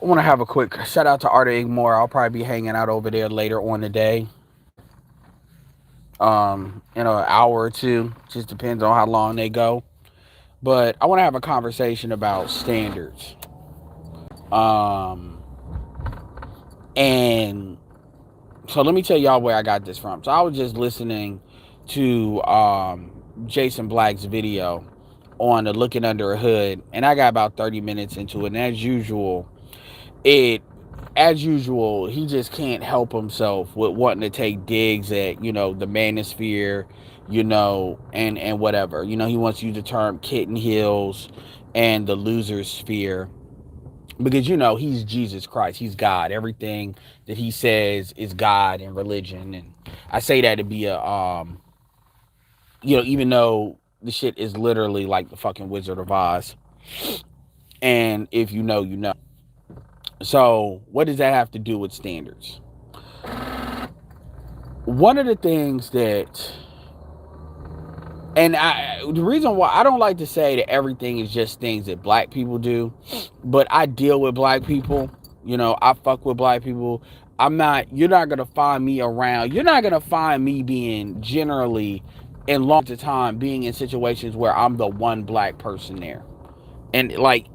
I want to have a quick shout out to Art of Igmore. I'll probably be hanging out over there later on today. An hour or two. Just depends on how long they go. But I want to have a conversation about standards. Um, and so let me tell y'all where I got this from. So I was just listening to Jason Black's video on the Looking Under a Hood, and I got about 30 minutes into it. And it as usual, he just can't help himself with wanting to take digs at, the manosphere, and whatever. He wants to use the term kitten hills and the loser sphere because he's Jesus Christ. He's God. Everything that he says is God and religion. And I say that to be even though the shit is literally like the fucking Wizard of Oz. And if you know, you know. So, what does that have to do with standards? One of the things that, the reason why I don't like to say that everything is just things that black people do, but I deal with black people. I fuck with black people. You're not going to find me around. You're not going to find me being generally in long time being in situations where I'm the one black person there. And like,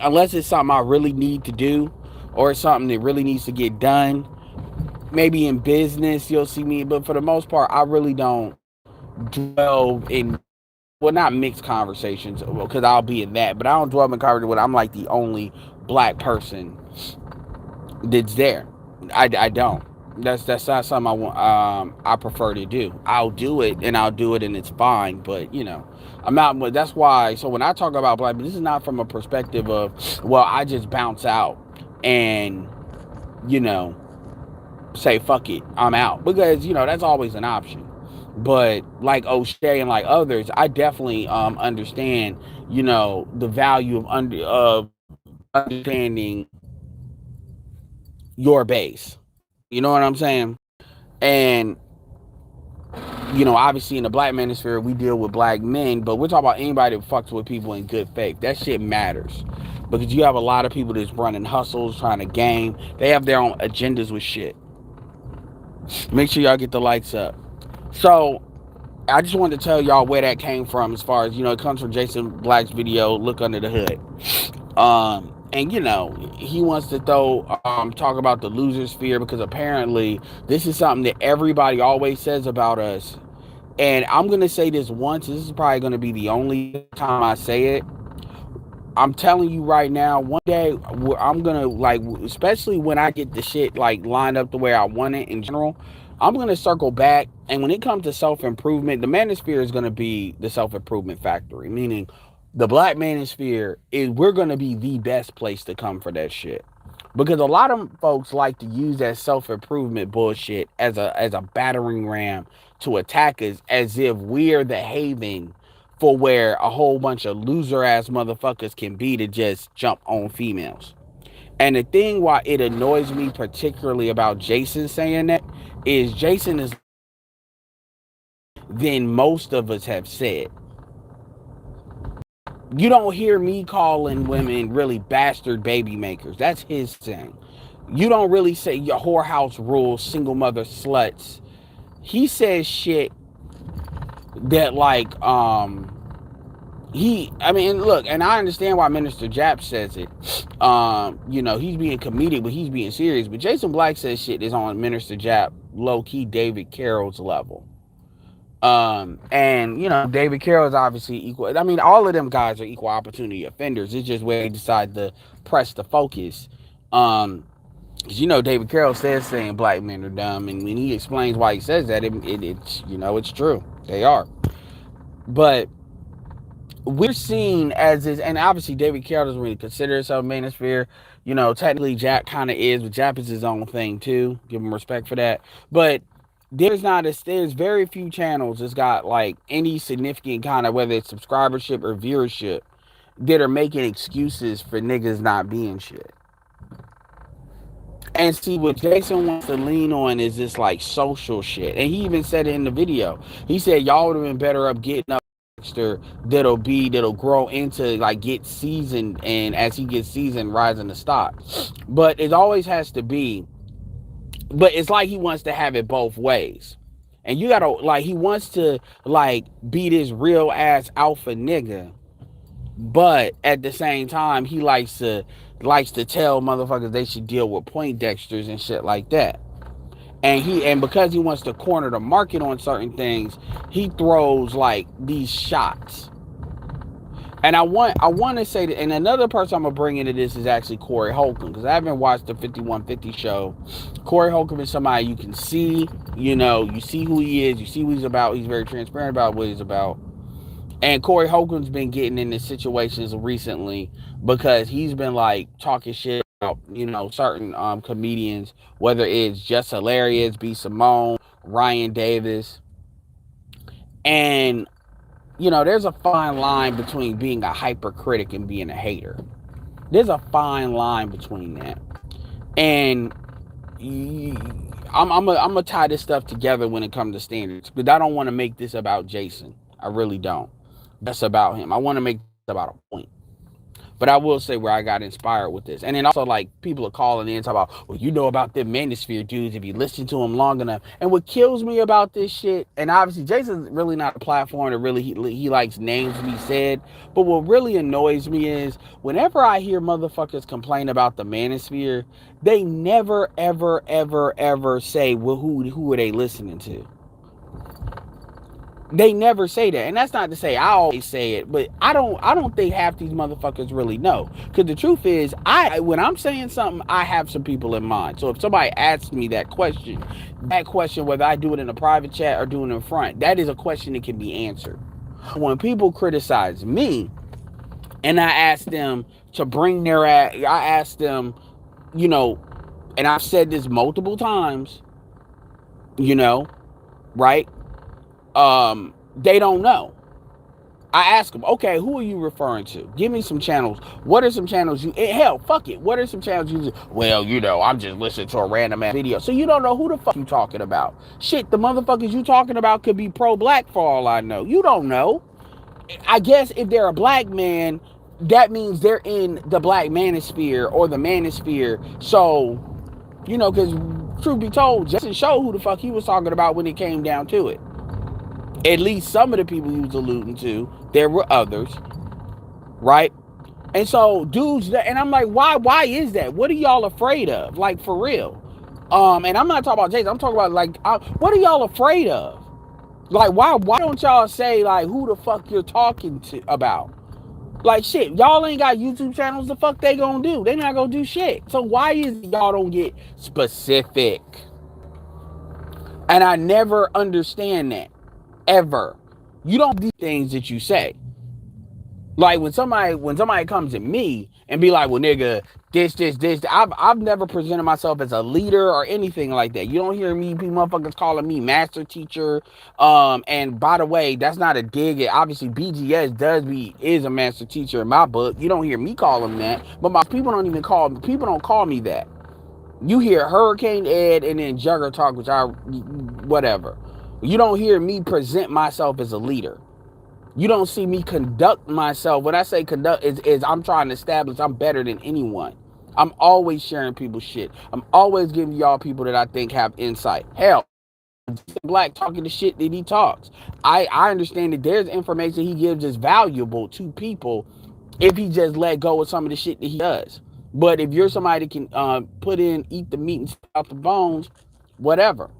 unless it's something I really need to do or it's something that really needs to get done, maybe in business you'll see me, but for the most part I really don't dwell in, well, not mixed conversations because I'll be in that, but I don't dwell in conversations when I'm like the only black person that's there. I don't. That's not something I want. I prefer to do. I'll do it and it's fine, but I'm not. That's why. So when I talk about black, this is not from a perspective of, well, I just bounce out and you know say fuck it, I'm out, because that's always an option. But like O'Shea and like others, I definitely understand the value of understanding your base. You know what I'm saying? And obviously in the black manosphere, we deal with black men, but we're talking about anybody that fucks with people in good faith. That shit matters because you have a lot of people that's running hustles, trying to game. They have their own agendas with shit. Make sure y'all get the likes up. So I just wanted to tell y'all where that came from. As far as it comes from Jason Black's video, Look Under the Hood. And he wants to talk about the loser sphere because apparently this is something that everybody always says about us. And I'm gonna say this once. This is probably gonna be the only time I say it. I'm telling you right now, one day I'm gonna, like, especially when I get the shit like lined up the way I want it in general, I'm gonna circle back. And when it comes to self-improvement, the manosphere is gonna be the self-improvement factory. Meaning the black manosphere is, we're gonna be the best place to come for that shit. Because a lot of folks like to use that self-improvement bullshit as a battering ram to attack us, as if we're the haven for where a whole bunch of loser ass motherfuckers can be to just jump on females. And the thing why it annoys me particularly about Jason saying that is Jason is than most of us have said. You don't hear me calling women really bastard baby makers. That's his thing. You don't really say your whorehouse rules, single mother sluts. He says shit that look, and I understand why Minister Jap says it. He's being comedic, but he's being serious. But Jason Black says shit is on Minister Jap low key David Carroll's level. And David Carroll is obviously equal. I mean, all of them guys are equal opportunity offenders. It's just where they decide to press the focus. Because David Carroll says saying black men are dumb, and when he explains why he says that, it's true. They are. But we're seen as this, and obviously David Carroll doesn't really consider himself manosphere. Technically Jack kind of is, but Jap is his own thing too. Give him respect for that. But there's very few channels that's got like any significant kind of, whether it's subscribership or viewership, that are making excuses for niggas not being shit. And see, what Jason wants to lean on is this like social shit. And he even said it in the video. He said y'all would have been better up getting up that'll grow into like get seasoned, and as he gets seasoned, rise in the stock. But it always has to be, but it's like he wants to have it both ways. And you gotta like he wants to like be this real ass alpha nigga, but at the same time he likes to tell motherfuckers they should deal with Poindexters and shit like that. And because he wants to corner the market on certain things, he throws like these shots. And I want to say that, and another person I'm gonna bring into this is actually Corey Holcomb, because I haven't watched the 5150 show. Corey Holcomb is somebody you can see, you see who he is, you see what he's about. He's very transparent about what he's about. And Corey Holcomb's been getting into situations recently because he's been like talking shit about, certain comedians, whether it's Just Hilarious, B. Simone, Ryan Davis. And, there's a fine line between being a hypercritic and being a hater. There's a fine line between that. And I'm gonna tie this stuff together when it comes to standards, but I don't want to make this about Jason. I really don't. That's about him. I want to make this about a point. But I will say where I got inspired with this. And then also, like, people are calling in talking about, well, about them Manosphere dudes if you listen to them long enough. And what kills me about this shit, and obviously Jason's really not a platform that really he likes names to be said. But what really annoys me is whenever I hear motherfuckers complain about the Manosphere, they never, ever, ever, ever say, well, who are they listening to? They never say that. And that's not to say I always say it, but I don't think half these motherfuckers really know. Because the truth is, when I'm saying something, I have some people in mind. So if somebody asks me that question, whether I do it in a private chat or do it in front, that is a question that can be answered. When people criticize me, and I ask them to bring I ask them, and I've said this multiple times, right? They don't know. I ask them, okay, who are you referring to? Give me some channels. What are some channels hell, fuck it. What are some channels you, well, I'm just listening to a random ass video. So you don't know who the fuck you talking about. Shit, the motherfuckers you talking about could be pro-black for all I know. You don't know. I guess if they're a black man, that means they're in the black manosphere or the manosphere. So, because truth be told, Justin showed who the fuck he was talking about when it came down to it. At least some of the people he was alluding to. There were others, right? And so dudes, and I'm like, why is that? What are y'all afraid of? Like, for real. And I'm not talking about Jason. I'm talking about, like, what are y'all afraid of? Like, why don't y'all say, like, who the fuck you're talking to about? Like, shit, y'all ain't got YouTube channels. The fuck they gonna do? They not gonna do shit. So why is it y'all don't get specific? And I never understand that. Ever. You don't do things that you say. Like when somebody comes at me and be like, well, nigga, this, I've never presented myself as a leader or anything like that. You don't hear me, people motherfuckers calling me master teacher. And by the way, that's not a dig at, obviously BGS is a master teacher in my book. You don't hear me call him that, but my people don't call me that. You hear Hurricane Ed and then Jugger talk, which whatever. You don't hear me present myself as a leader. You don't see me conduct myself. When I say conduct, is I'm trying to establish I'm better than anyone. I'm always sharing people's shit. I'm always giving y'all people that I think have insight. Hell, Black talking the shit that he talks. I understand that there's information he gives is valuable to people if he just let go of some of the shit that he does. But if you're somebody that can eat the meat and spit out the bones, whatever.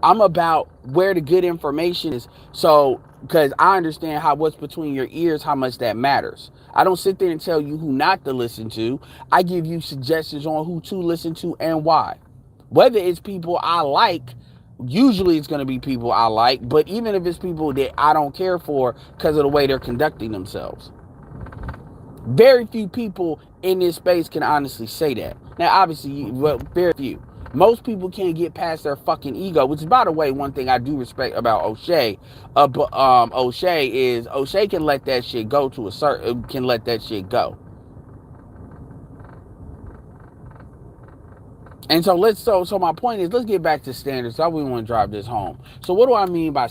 I'm about where the good information is. So, because I understand what's between your ears, how much that matters. I don't sit there and tell you who not to listen to. I give you suggestions on who to listen to and why. Whether it's people I like, usually it's going to be people I like, but even if it's people that I don't care for because of the way they're conducting themselves. Very few people in this space can honestly say that. Now, obviously, very few. Most people can't get past their fucking ego, which is, by the way, one thing I do respect about O'Shea. O'Shea can let that shit go can let that shit go. And so my point is, let's get back to standards. I really want to drive this home. So what do I mean by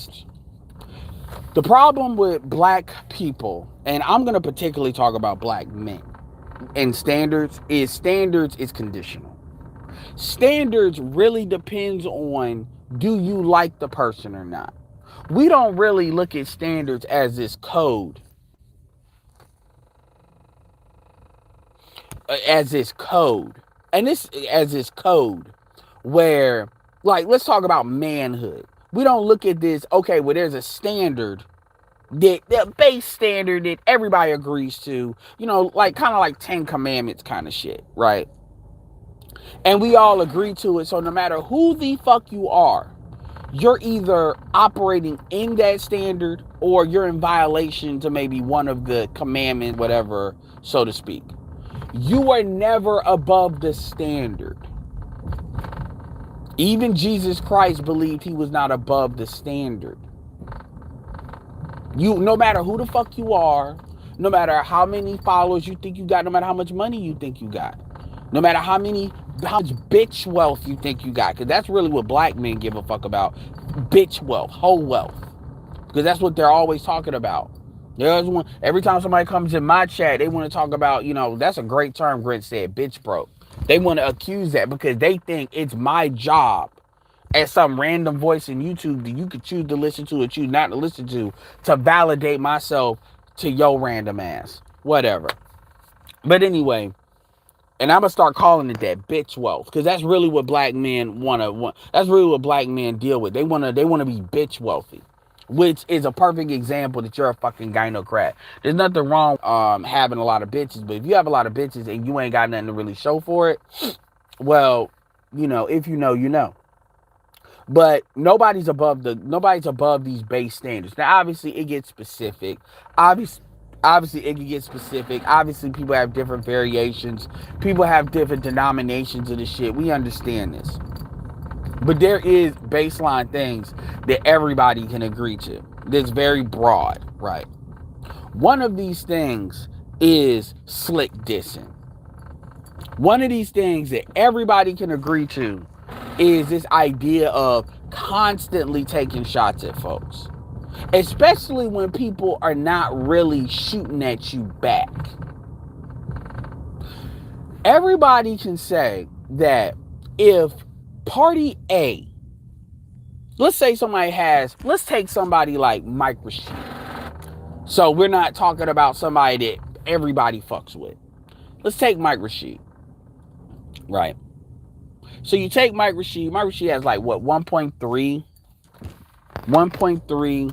The problem with black people, and I'm going to particularly talk about black men and standards is conditional. Standards really depends on, do you like the person or not? We don't really look at standards as this code, and this as this code where, like, let's talk about manhood. We don't look at this, okay, well, there's a standard, that the base standard that everybody agrees to, like kind of like 10 commandments kind of shit, right? And we all agree to it. So no matter who the fuck you are, you're either operating in that standard or you're in violation to maybe one of the commandments, whatever, so to speak. You are never above the standard. Even Jesus Christ believed he was not above the standard. No matter who the fuck you are, no matter how many followers you think you got, no matter how much money you think you got, no matter how much bitch wealth you think you got, because that's really what black men give a fuck about. Bitch wealth, whole wealth. Because that's what they're always talking about. Every time somebody comes in my chat, they want to talk about, that's a great term Grit said, bitch broke. They want to accuse that because they think it's my job as some random voice in YouTube that you could choose to listen to or choose not to listen to validate myself to your random ass. Whatever. But anyway, and I'm going to start calling it that, bitch wealth, because that's really what black men that's really what black men deal with. They want to be bitch wealthy, which is a perfect example that you're a fucking gynocrat. There's nothing wrong having a lot of bitches, but if you have a lot of bitches and you ain't got nothing to really show for it, well, if you know, you know. But nobody's above these base standards. Now, obviously, it gets specific. Obviously, it can get specific. Obviously, people have different variations. People have different denominations of the shit. We understand this. But there is baseline things that everybody can agree to. That's very broad, right? One of these things is slick dissing. One of these things that everybody can agree to is this idea of constantly taking shots at folks, especially when people are not really shooting at you back. Everybody can say that if party A, let's take somebody like Mike Rashid. So we're not talking about somebody that everybody fucks with. Let's take Mike Rashid, right? So you take Mike Rashid. Mike Rashid has like what, 1.3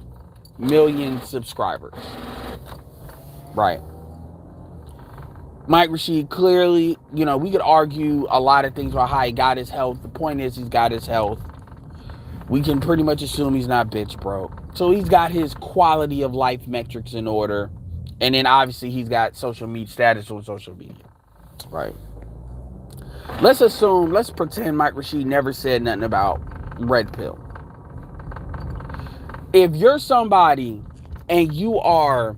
million subscribers, right? Mike Rashid clearly, we could argue a lot of things about how he got his health. The point is, he's got his health. We can pretty much assume he's not bitch broke. So he's got his quality of life metrics in order. And then obviously he's got social media status on social media, right? Let's pretend Mike Rashid never said nothing about Red Pill. If you're somebody and you are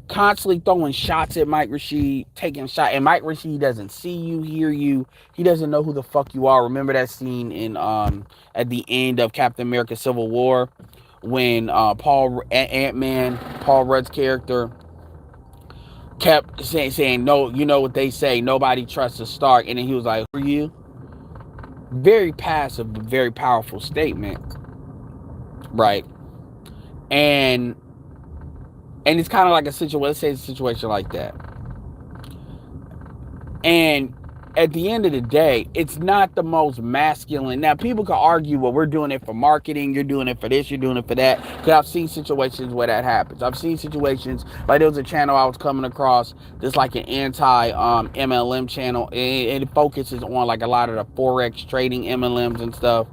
constantly throwing shots at Mike Rashid, taking shots, and Mike Rashid doesn't see you, hear you, he doesn't know who the fuck you are. Remember that scene in at the end of Captain America Civil War when Ant-Man, Paul Rudd's character, kept saying, no, you know what they say, nobody trusts a Stark, and then he was like, who are you? Very passive, but very powerful statement, right? And it's kind of like let's say it's a situation like that. And at the end of the day, it's not the most masculine. Now, people can argue, well, we're doing it for marketing, you're doing it for this, you're doing it for that. Because I've seen situations where that happens. I've seen situations, like there was a channel I was coming across, that's like an anti-MLM channel, and it focuses on like a lot of the Forex trading MLMs and stuff.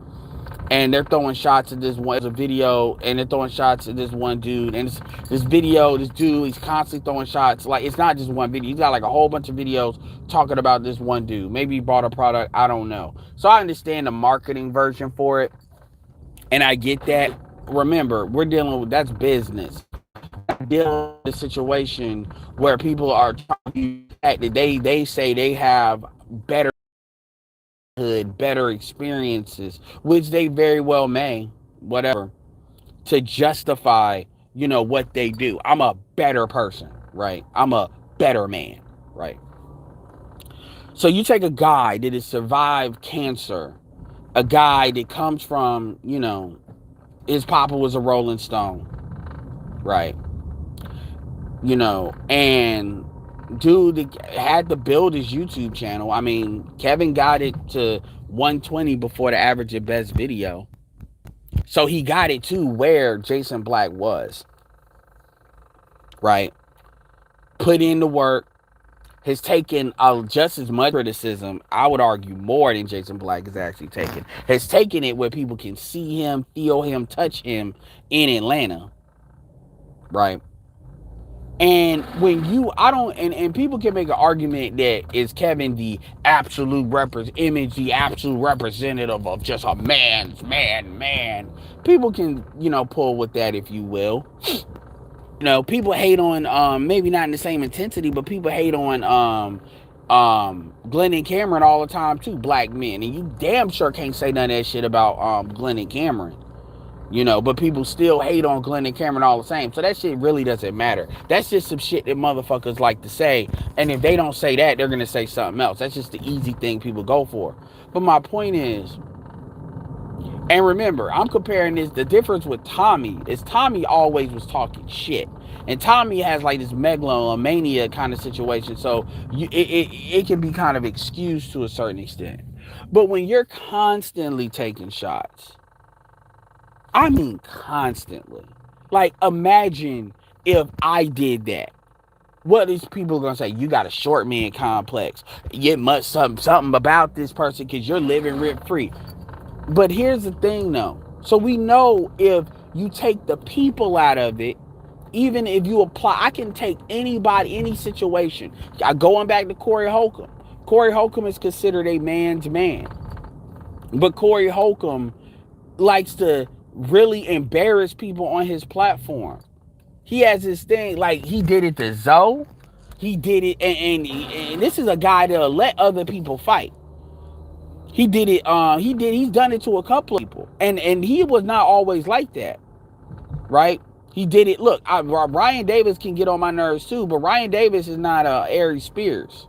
And they're throwing shots at this video, and they're throwing shots at this one dude. And this dude, he's constantly throwing shots. Like, it's not just one video. He's got like a whole bunch of videos talking about this one dude. Maybe he bought a product, I don't know. So I understand the marketing version for it, and I get that. Remember, that's business. We're dealing with a situation where people are trying to that they say they have better experiences, which they very well may, whatever, to justify what they do. I'm a better person, right? I'm a better man, right? So you take a guy that has survived cancer, a guy that comes from, his papa was a Rolling Stone, right? And dude had to build his YouTube channel. I mean, Kevin got it to 120 before the average at best video. So he got it to where Jason Black was, right? Put in the work, has taken just as much criticism, I would argue more than Jason Black is actually taking. Has taken it where people can see him, feel him, touch him in Atlanta, right? And when and people can make an argument that is Kevin the absolute image, the absolute representative of just a man's man. People can, pull with that if you will. People hate on maybe not in the same intensity, but people hate on Glenn and Cameron all the time too, black men. And you damn sure can't say none of that shit about Glenn and Cameron. But people still hate on Glenn and Cameron all the same. So that shit really doesn't matter. That's just some shit that motherfuckers like to say. And if they don't say that, they're going to say something else. That's just the easy thing people go for. But my point is, and remember, I'm comparing this, the difference with Tommy is Tommy always was talking shit. And Tommy has like this megalomania kind of situation. So it can be kind of excused to a certain extent. But when you're constantly taking shots, I mean constantly. Like, imagine if I did that. What is people gonna say? You got a short man complex. You must something about this person because you're living rent free. But here's the thing, though. So we know if you take the people out of it, even if you apply, I can take anybody, any situation. Going back to Corey Holcomb. Corey Holcomb is considered a man's man, but Corey Holcomb likes to really embarrass people on his platform. He has this thing, like he did it to Zoe. He did it, and this is a guy that'll let other people fight. He did it, he's done it to a couple of people. And he was not always like that, right? He did it. Look, Ryan Davis can get on my nerves too, but Ryan Davis is not Aries Spears.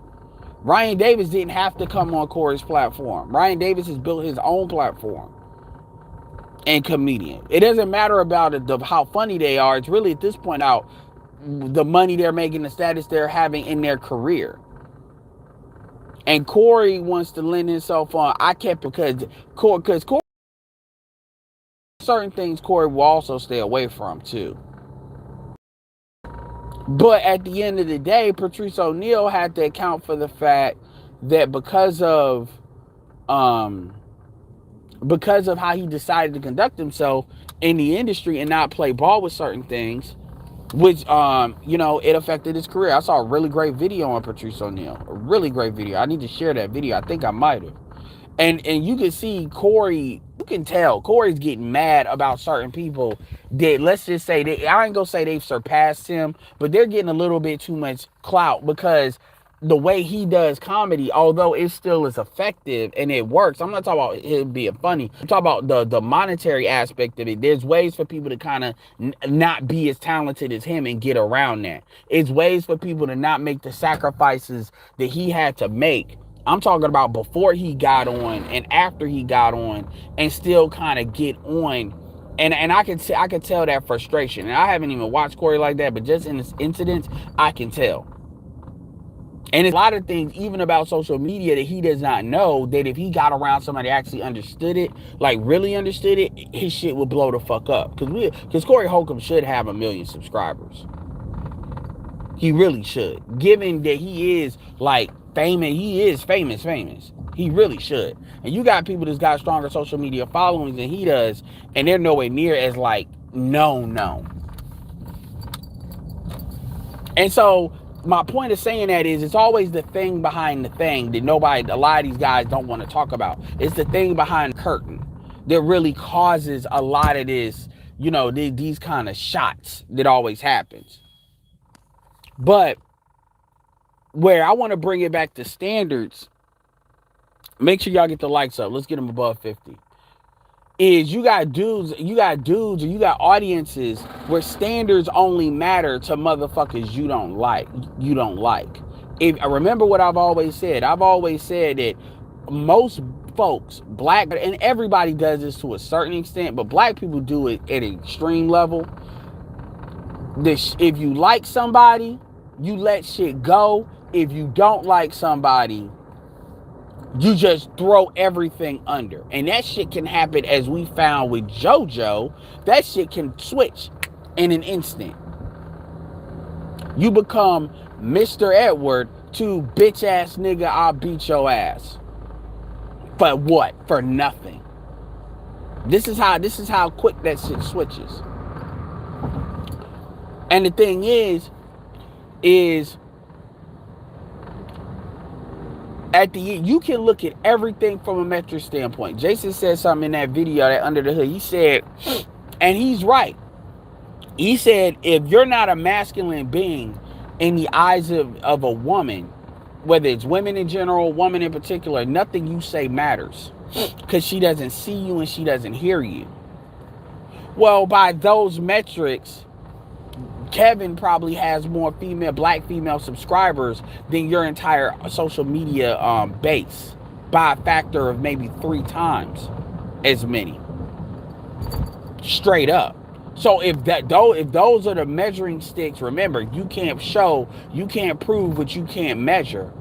Ryan Davis didn't have to come on Corey's platform. Ryan Davis has built his own platform and comedian. It doesn't matter about how funny they are. It's really at this point out the money they're making, the status they're having in their career. And Corey wants to lend himself on. I kept because Corey certain things Corey will also stay away from too. But at the end of the day, Patrice O'Neal had to account for the fact that because of how he decided to conduct himself in the industry and not play ball with certain things, which it affected his career. I saw a really great video on Patrice O'Neal. A really great video. I need to share that video. I think I might have. And you can see Corey, you can tell Corey's getting mad about certain people that, let's just say, I ain't gonna say they've surpassed him, but they're getting a little bit too much clout because the way he does comedy, although it still is effective and it works. I'm not talking about it being funny. I'm talking about the monetary aspect of it. There's ways for people to kind of not be as talented as him and get around that. It's ways for people to not make the sacrifices that he had to make. I'm talking about before he got on and after he got on and still kind of get on. And I can tell that frustration. And I haven't even watched Corey like that, but just in this incident, I can tell. And it's a lot of things, even about social media, that he does not know, that if he got around somebody that actually understood it, like really understood it, his shit would blow the fuck up. Because Corey Holcomb should have 1 million subscribers. He really should. Given that he is like famous, he is famous. He really should. And you got people that's got stronger social media followings than he does, and they're nowhere near as like known. And so my point of saying that is it's always the thing behind the thing that a lot of these guys don't want to talk about. It's the thing behind the curtain that really causes a lot of this, these kind of shots that always happens. But where I want to bring it back to standards, make sure y'all get the likes up. Let's get them above 50. is you got dudes, or you got audiences where standards only matter to motherfuckers you don't like. You don't like. If I remember what I've always said that most folks, black, and everybody does this to a certain extent, but black people do it at an extreme level. This, if you like somebody, you let shit go. If you don't like somebody, you just throw everything under. And that shit can happen, as we found with JoJo. That shit can switch in an instant. You become Mr. Edward to bitch ass nigga, I'll beat your ass. For what? For nothing. This is how quick that shit switches. And the thing is at the end, you can look at everything from a metric standpoint. Jason said something in that video, that Under the Hood. He said, and he's right. He said, if you're not a masculine being in the eyes of a woman, whether it's women in general, woman in particular, nothing you say matters, because she doesn't see you and she doesn't hear you. Well, by those metrics, Kevin probably has more black female subscribers than your entire social media base, by a factor of maybe 3 times as many. Straight up. So if those are the measuring sticks, remember, you can't prove what you can't measure.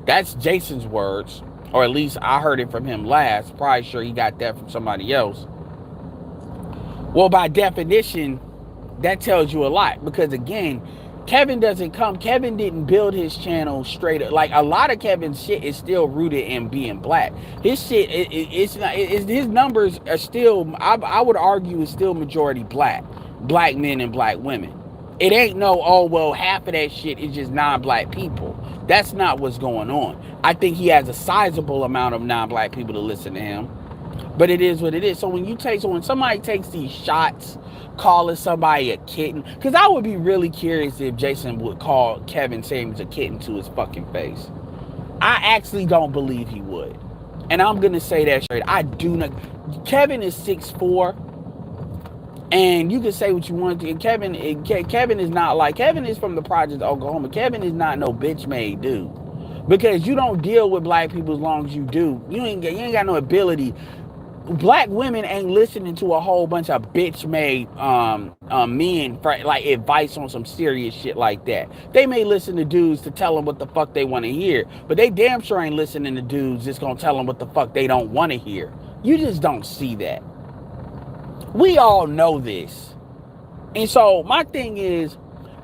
That's Jason's words, or at least I heard it from him last. Probably sure he got that from somebody else. Well, by definition, that tells you a lot, because again, Kevin didn't build his channel straight up. Like, a lot of Kevin's shit is still rooted in being black. His shit, his numbers are still, I would argue, is still majority black men and black women. It ain't half of that shit is just non-black people. That's not what's going on. I think he has a sizable amount of non-black people to listen to him, but it is what it is. So when somebody takes these shots, calling somebody a kitten, because I would be really curious if Jason would call Kevin Samuels a kitten to his fucking face. I actually don't believe he would, and I'm gonna say that straight. I do not. Kevin is 6'4", and you can say what you want to. And Kevin is not like, Kevin is from the projects of Oklahoma. Kevin is not no bitch made dude, because you don't deal with black people as long as you do. You ain't got no ability. Black women ain't listening to a whole bunch of bitch made men for like advice on some serious shit like that. They may listen to dudes to tell them what the fuck they want to hear, but they damn sure ain't listening to dudes just gonna tell them what the fuck they don't want to hear. You just don't see that. We all know this. And so my thing is,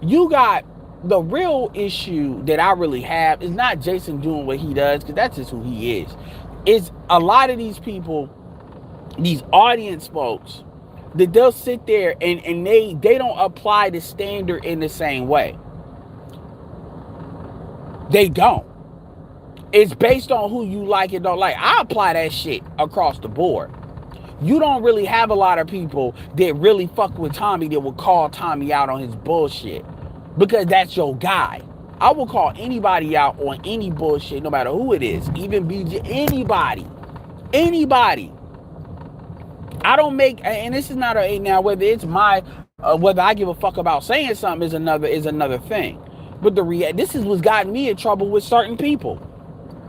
you got the real issue that I really have is not Jason doing what he does, because that's just who he is. It's a lot of these people, these audience folks, that they'll sit there and they don't apply the standard in the same way. They don't. It's based on who you like and don't like. I apply that shit across the board. You don't really have a lot of people that really fuck with Tommy that will call Tommy out on his bullshit, because that's your guy. I will call anybody out on any bullshit, no matter who it is, even BJ, anybody. I don't make, and this is not now whether it's whether I give a fuck about saying something is another thing. But this is what's gotten me in trouble with certain people.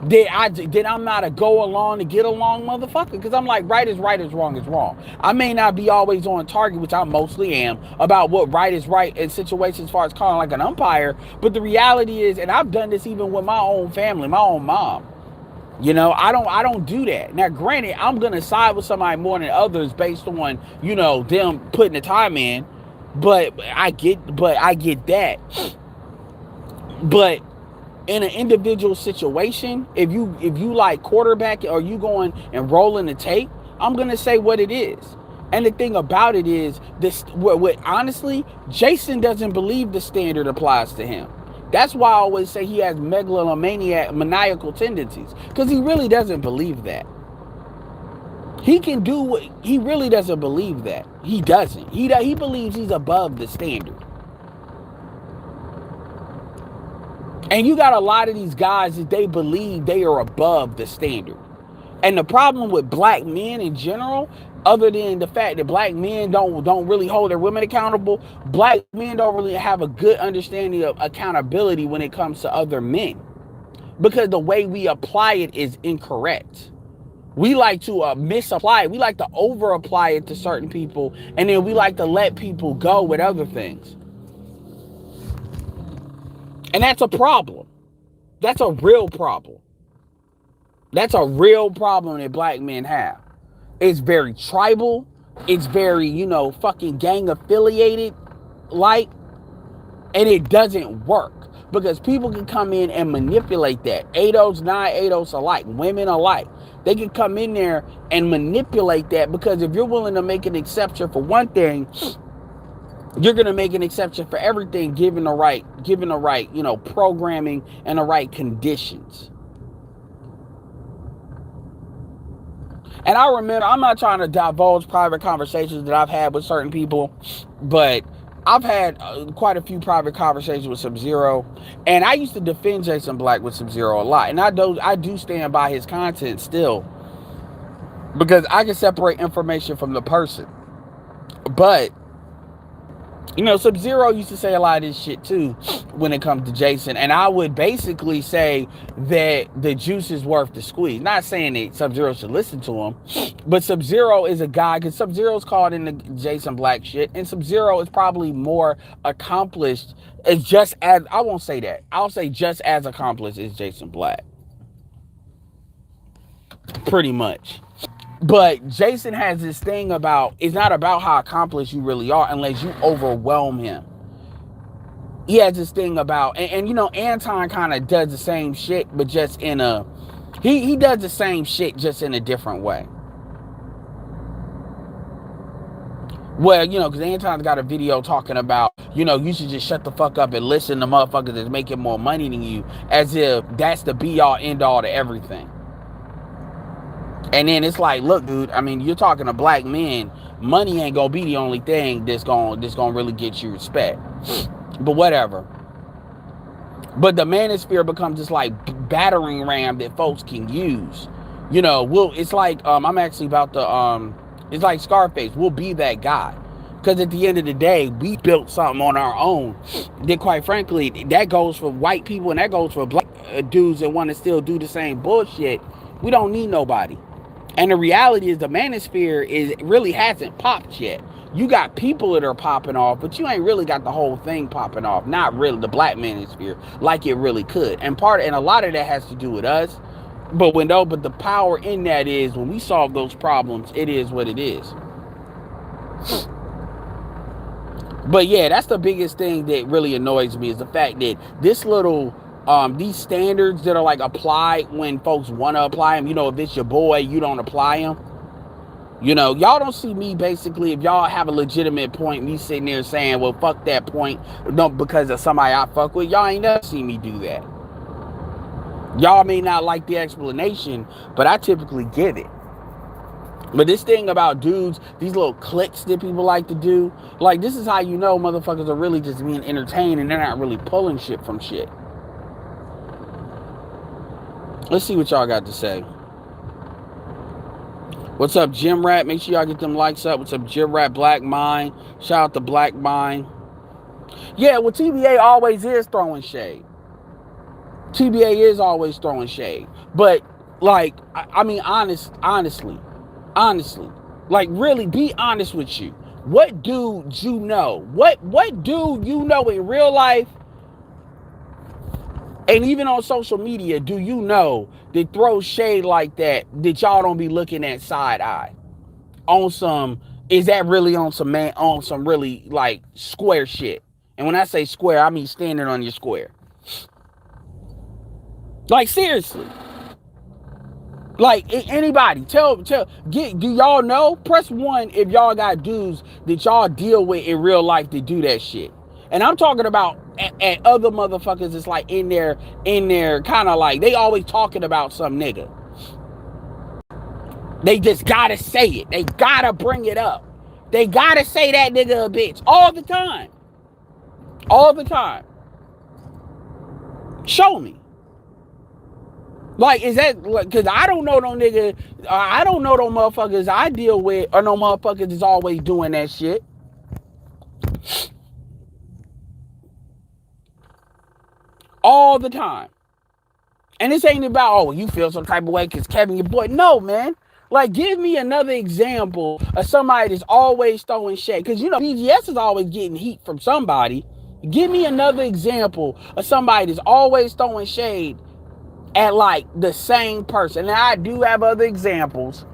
That I'm not a go along to get along motherfucker, because I'm like, right is wrong is wrong. I may not be always on target, which I mostly am, about what right is right in situations as far as calling like an umpire, but the reality is, and I've done this even with my own family, my own mom. You know, I don't do that. Now, granted, I'm gonna side with somebody more than others based on, you know, them putting the time in. But I get that. But in an individual situation, if you like quarterback, or you going and rolling the tape, I'm gonna say what it is. And the thing about it is, honestly, Jason doesn't believe the standard applies to him. That's why I always say he has maniacal tendencies, because he really doesn't believe that. He really doesn't believe that. He doesn't. He believes he's above the standard. And you got a lot of these guys that they believe they are above the standard. And the problem with black men in general, Other than the fact that black men don't really hold their women accountable, black men don't really have a good understanding of accountability when it comes to other men, because the way we apply it is incorrect. We like to misapply it. We like to over apply it to certain people, and then we like to let people go with other things. And that's a problem. That's a real problem. That's a real problem that black men have. It's very tribal. It's very, fucking gang affiliated, like, and it doesn't work because people can come in and manipulate that. ADOS, non-ADOS alike, women alike. They can come in there and manipulate that, because if you're willing to make an exception for one thing, you're going to make an exception for everything, given the right, programming and the right conditions. And I remember, I'm not trying to divulge private conversations that I've had with certain people, but I've had quite a few private conversations with Sub-Zero, and I used to defend Jason Black with Sub-Zero a lot, and I do stand by his content still, because I can separate information from the person. But Sub-Zero used to say a lot of this shit too when it comes to Jason, and I would basically say that the juice is worth the squeeze. Not saying that Sub-Zero should listen to him, but Sub-Zero is a guy, because Sub-Zero's caught in the Jason Black shit, and Sub-Zero is probably more accomplished, as just as, I won't say that, I'll say just as accomplished as Jason Black. Pretty much. But Jason has this thing about, it's not about how accomplished you really are unless you overwhelm him. He has this thing about, and Anton kind of does the same shit, but just in a, he does the same shit just in a different way. Well, because Anton's got a video talking about, you should just shut the fuck up and listen to motherfuckers that's making more money than you, as if that's the be-all, end-all to everything. And then it's like, look, dude, I mean, you're talking to black men. Money ain't gonna be the only thing that's gonna really get you respect. But whatever. But the manosphere becomes this like battering ram that folks can use. It's like, I'm actually about to, it's like Scarface. We'll be that guy. Because at the end of the day, we built something on our own that, quite frankly, that goes for white people and that goes for black dudes that want to still do the same bullshit. We don't need nobody. And the reality is the manosphere really hasn't popped yet. You got people that are popping off, but you ain't really got the whole thing popping off. Not really the black manosphere like it really could. And a lot of that has to do with us. But the power in that is when we solve those problems, it is what it is. But yeah, that's the biggest thing that really annoys me, is the fact that this little these standards that are like applied when folks want to apply them, if it's your boy, you don't apply them. Y'all don't see me, basically, if y'all have a legitimate point, me sitting there saying, well, fuck that point, no, because of somebody I fuck with. Y'all ain't never see me do that. Y'all may not like the explanation, but I typically get it. But this thing about dudes, these little cliques that people like to do, like, this is how you know motherfuckers are really just being entertained and they're not really pulling shit from shit. Let's see what y'all got to say. What's up, Jim Rat? Make sure y'all get them likes up. What's up, Jim Rat? Black Mind. Shout out to Black Mind. Yeah, well, TBA always is throwing shade. TBA is always throwing shade. But, like, I mean, honestly, like, really, be honest with you. What do you know? What do you know in real life? And even on social media, do you know that throw shade like that y'all don't be looking at side eye? On some, is that really on some really like square shit? And when I say square, I mean standing on your square. Like, seriously. Like, anybody, do y'all know? Press 1 if y'all got dudes that y'all deal with in real life that do that shit. And I'm talking about at other motherfuckers that's like in there, kind of like, they always talking about some nigga. They just gotta say it. They gotta bring it up. They gotta say that nigga a bitch all the time. All the time. Show me. Like, is that like, cause I don't know no nigga, I don't know no motherfuckers I deal with, or no motherfuckers is always doing that shit. All the time. And this ain't about, oh, you feel some type of way because Kevin, your boy. No, man. Like, give me another example of somebody that's always throwing shade. Because, you know, BGS is always getting heat from somebody. Give me another example of somebody that's always throwing shade at, like, the same person. And I do have other examples.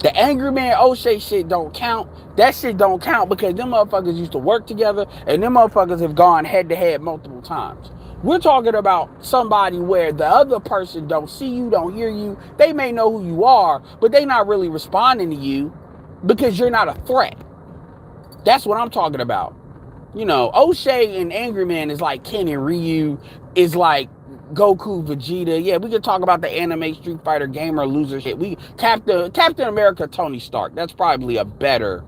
The Angry Man O'Shea shit don't count. That shit don't count because them motherfuckers used to work together and them motherfuckers have gone head to head multiple times. We're talking about somebody where the other person don't see you, don't hear you. They may know who you are, but they not really responding to you because you're not a threat. That's what I'm talking about. You know, O'Shea and Angry Man is like Ken and Ryu, is like Goku, Vegeta. Yeah, we could talk about the anime Street Fighter gamer loser shit. We Captain America, Tony Stark. That's probably a better,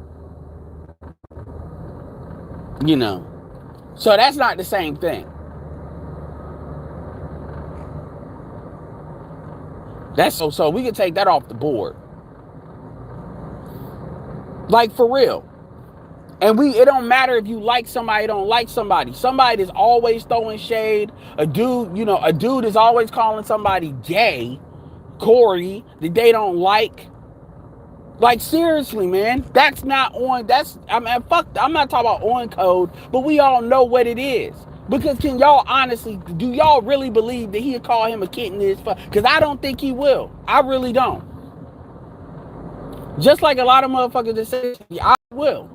you know. So that's not the same thing. That's so we could take that off the board. Like, for real. And it don't matter if you like somebody, don't like somebody. Somebody is always throwing shade. A dude is always calling somebody gay, Corey, that they don't like. Like, seriously, man, that's not on. I mean, fuck. I'm not talking about on code, but we all know what it is. Because can y'all honestly, do y'all really believe that he'll call him a kitten? Because I don't think he will. I really don't. Just like a lot of motherfuckers that say, I will.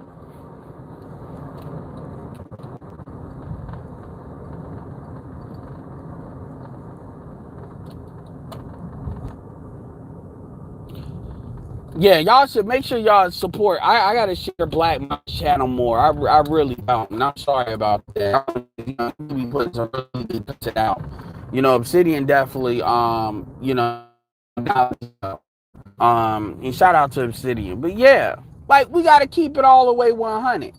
Yeah, y'all should make sure y'all support. I gotta share Black my channel more. I really don't. And I'm sorry about that. We put some really good content out. You know, Obsidian definitely. You know, and shout out to Obsidian. But yeah, like, we gotta keep it all the way 100.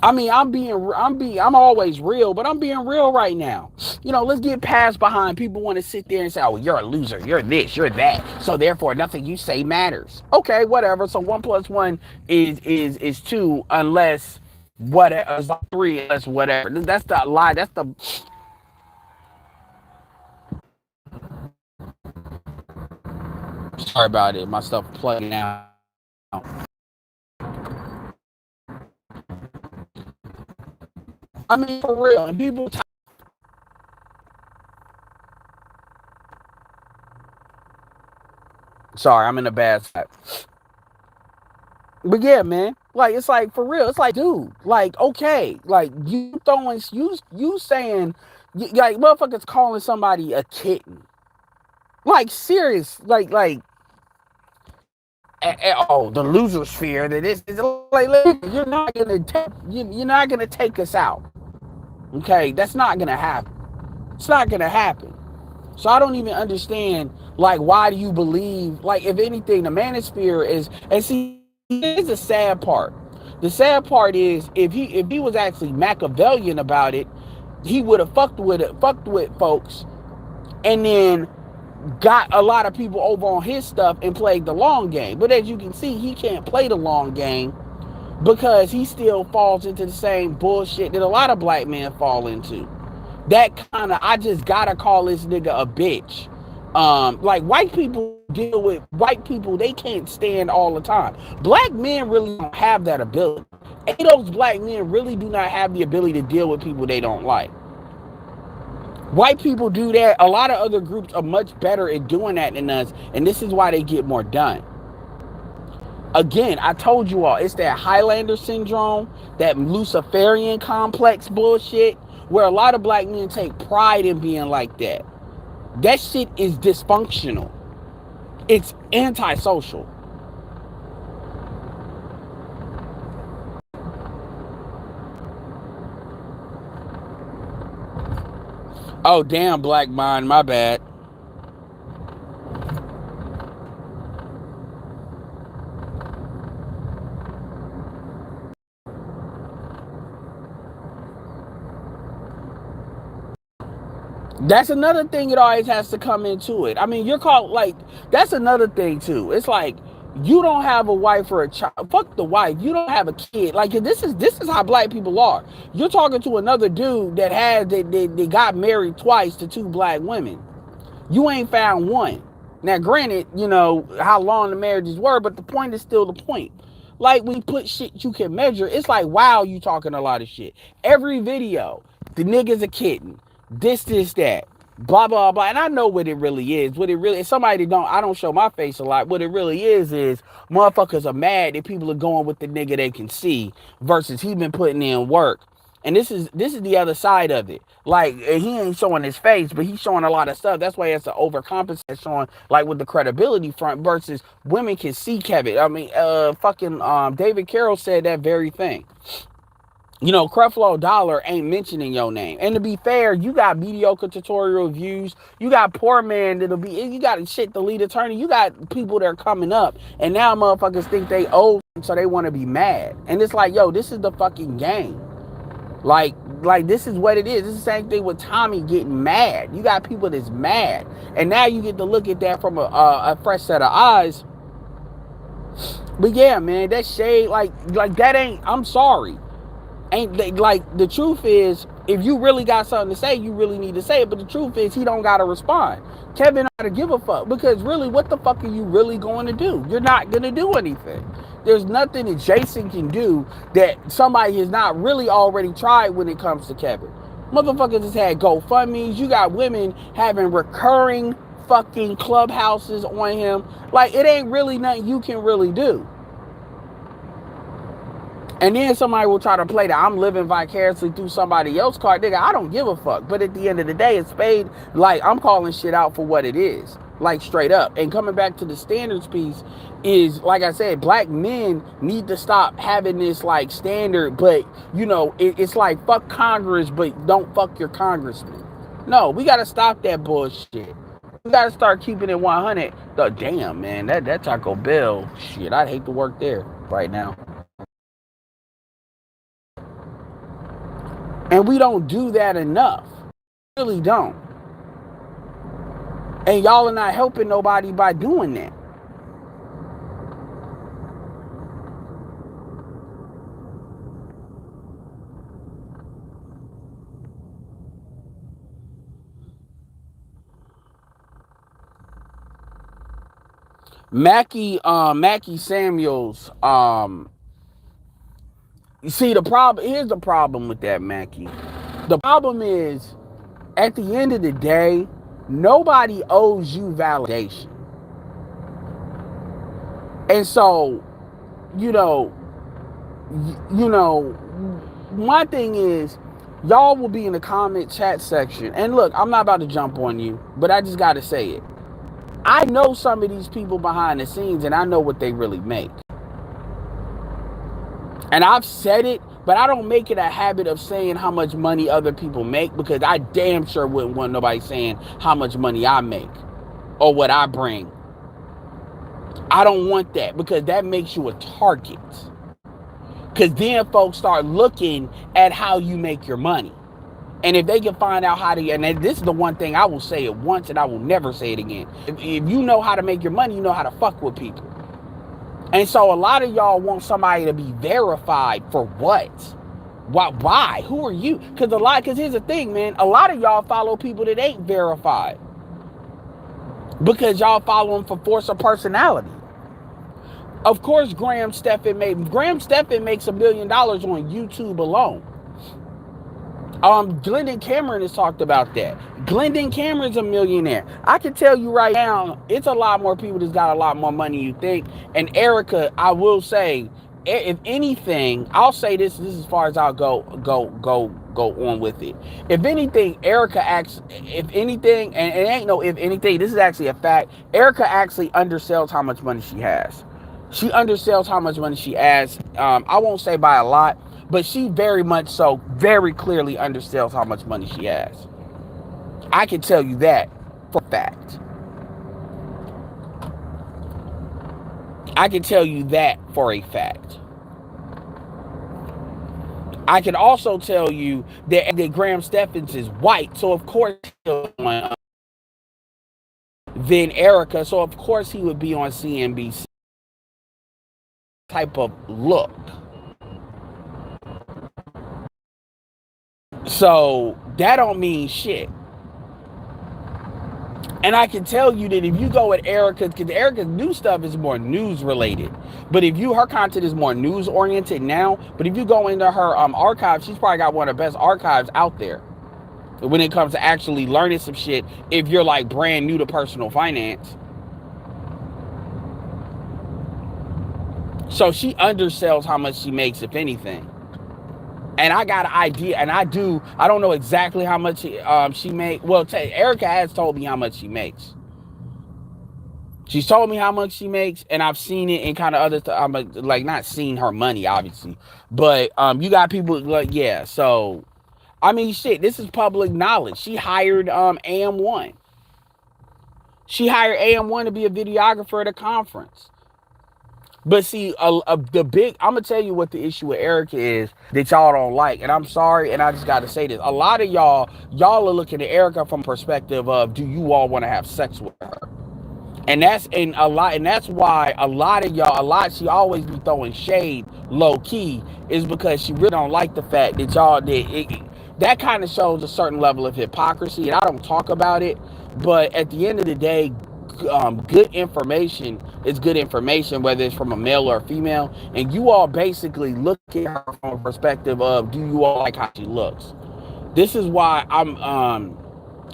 I mean, I'm always real, but I'm being real right now. You know, let's get past behind people want to sit there and say, oh, you're a loser, you're this, you're that, so therefore nothing you say matters. Okay, whatever. So 1+1 is 2 unless whatever, 3 unless whatever. That's the lie. That's the sorry about it. My stuff plugging out. I mean, for real. And people sorry, I'm in a bad spot. But yeah, man, like, it's like, for real. It's like, dude, like, okay, like, you throwing you saying, like, motherfuckers calling somebody a kitten, like, serious, like oh, the loser sphere that is like, you're not gonna take us out. Okay, that's not gonna happen. It's not gonna happen. So I don't even understand, like, why do you believe, like, if anything, the manosphere is, and see, here's the sad part. The sad part is, if he was actually Machiavellian about it, he would have fucked with folks, and then got a lot of people over on his stuff and played the long game. But as you can see, he can't play the long game because he still falls into the same bullshit that a lot of black men fall into. That kind of, I just gotta call this nigga a bitch. Like, white people deal with white people they can't stand all the time. Black men really don't have that ability. And those black men really do not have the ability to deal with people they don't like. White people do that. A lot of other groups are much better at doing that than us, and this is why they get more done. Again, I told you all, it's that Highlander syndrome, that Luciferian complex bullshit, where a lot of black men take pride in being like that. That shit is dysfunctional. It's antisocial. Oh, damn, Black Mind, my bad. That's another thing that always has to come into it. I mean, you're called like that's another thing too. It's like you don't have a wife or a child. Fuck the wife. You don't have a kid. Like this is how black people are. You're talking to another dude that they got married twice to two black women. You ain't found one. Now, granted, you know how long the marriages were, but the point is still the point. Like we put shit you can measure. It's like, wow, you talking a lot of shit. Every video, the nigga's a kitten. This, that. Blah blah blah. And I know what it really is. What it really is, somebody I don't show my face a lot. What it really is motherfuckers are mad that people are going with the nigga they can see versus he been putting in work. And this is the other side of it. Like he ain't showing his face, but he's showing a lot of stuff. That's why he has to overcompensate, showing like with the credibility front versus women can see Kevin. I mean, David Carroll said that very thing. You know, Creflo Dollar ain't mentioning your name. And to be fair, you got mediocre tutorial views. You got poor man you got shit the lead attorney. You got people that are coming up. And now motherfuckers think they owe, so they want to be mad. And it's like, yo, this is the fucking game. Like, this is what it is. It's the same thing with Tommy getting mad. You got people that's mad. And now you get to look at that from a fresh set of eyes. But yeah, man, that shade, like that ain't, I'm sorry. Ain't like the truth is, if you really got something to say, you really need to say it. But the truth is, he don't gotta respond. Kevin don't gotta give a fuck, because really, what the fuck are you really going to do? You're not gonna do anything. There's nothing that Jason can do that somebody has not really already tried when it comes to Kevin. Motherfuckers has had GoFundMes. You got women having recurring fucking clubhouses on him. Like, it ain't really nothing you can really do. And then somebody will try to play that I'm living vicariously through somebody else's card. Nigga, I don't give a fuck. But at the end of the day, it's paid. Like, I'm calling shit out for what it is. Like, straight up. And coming back to the standards piece is, like I said, black men need to stop having this, like, standard. But, you know, it's like, fuck Congress, but don't fuck your congressman. No, we got to stop that bullshit. We got to start keeping it 100. Damn, man, that Taco Bell, shit, I'd hate to work there right now. And we don't do that enough. We really don't. And y'all are not helping nobody by doing that. Mackie Samuels, you see here's the problem with that, Mackie. The problem is, at the end of the day, nobody owes you validation. And so, you know, my thing is, y'all will be in the comment chat section. And look, I'm not about to jump on you, but I just got to say it. I know some of these people behind the scenes, and I know what they really make. And I've said it, but I don't make it a habit of saying how much money other people make, because I damn sure wouldn't want nobody saying how much money I make or what I bring. I don't want that, because that makes you a target. Because then folks start looking at how you make your money. And if they can find out how to, and this is the one thing I will say it once and I will never say it again. If you know how to make your money, you know how to fuck with people. And so a lot of y'all want somebody to be verified for what? Why? Who are you? Because here's the thing, man. A lot of y'all follow people that ain't verified. Because y'all follow them for force of personality. Of course, Graham Stephan makes $1 million on YouTube alone. Glendon Cameron has talked about that. Glendon Cameron's a millionaire. I can tell you right now, it's a lot more people that's got a lot more money than you think. And Erica, I will say, if anything, I'll say this is as far as I'll go on with it. If anything, Erica acts, if anything, and it ain't no if anything, this is actually a fact. Erica actually undersells how much money she has. She undersells how much money she has. I won't say by a lot, but she very much so, very clearly undersells how much money she has. I can tell you that for a fact. I can tell you that for a fact. I can also tell you that Graham Steffens is white, so of course he'll be on, then Erica, so of course he would be on CNBC. Type of look. So that don't mean shit. And I can tell you that if you go with Erica, because Erica's new stuff is more news related. But if you, her content is more news oriented now. But if you go into her archive, she's probably got one of the best archives out there when it comes to actually learning some shit. If you're like brand new to personal finance, so she undersells how much she makes, if anything. And I got an idea, and I don't know exactly how much she make. Well, Erica has told me how much she makes. She's told me how much she makes, and I've seen it in kind of other. I'm like not seen her money, obviously, but you got people like, yeah. So, I mean, shit, this is public knowledge. She hired AM1. She hired AM1 to be a videographer at a conference. But see, the big, I'm going to tell you what the issue with Erica is that y'all don't like. And I'm sorry, and I just got to say this. A lot of y'all are looking at Erica from perspective of, do you all want to have sex with her? And that's why a lot of y'all, she always be throwing shade low key, is because she really don't like the fact that y'all that kind of shows a certain level of hypocrisy. And I don't talk about it, but at the end of the day, good information is good information, whether it's from a male or a female. And you all basically look at her from a perspective of, do you all like how she looks? This is why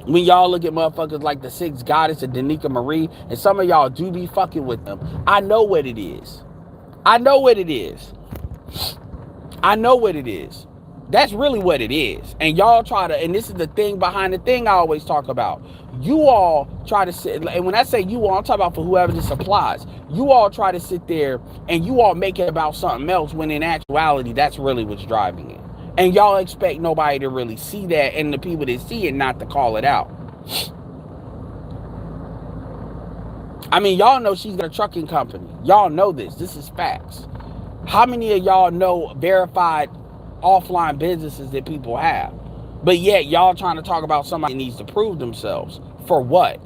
when y'all look at motherfuckers like the Sixth Goddess and Danica Marie, and some of y'all do be fucking with them, I know what it is. I know what it is. I know what it is. That's really what it is. And y'all try to, and this is the thing behind the thing I always talk about. You all try to sit, and when I say you all, I'm talking about for whoever this applies. You all try to sit there and you all make it about something else, when in actuality, that's really what's driving it. And y'all expect nobody to really see that, and the people that see it not to call it out. I mean, y'all know she's got a trucking company. Y'all know this. This is facts. How many of y'all know verified offline businesses that people have? But yet y'all trying to talk about somebody that needs to prove themselves. For what?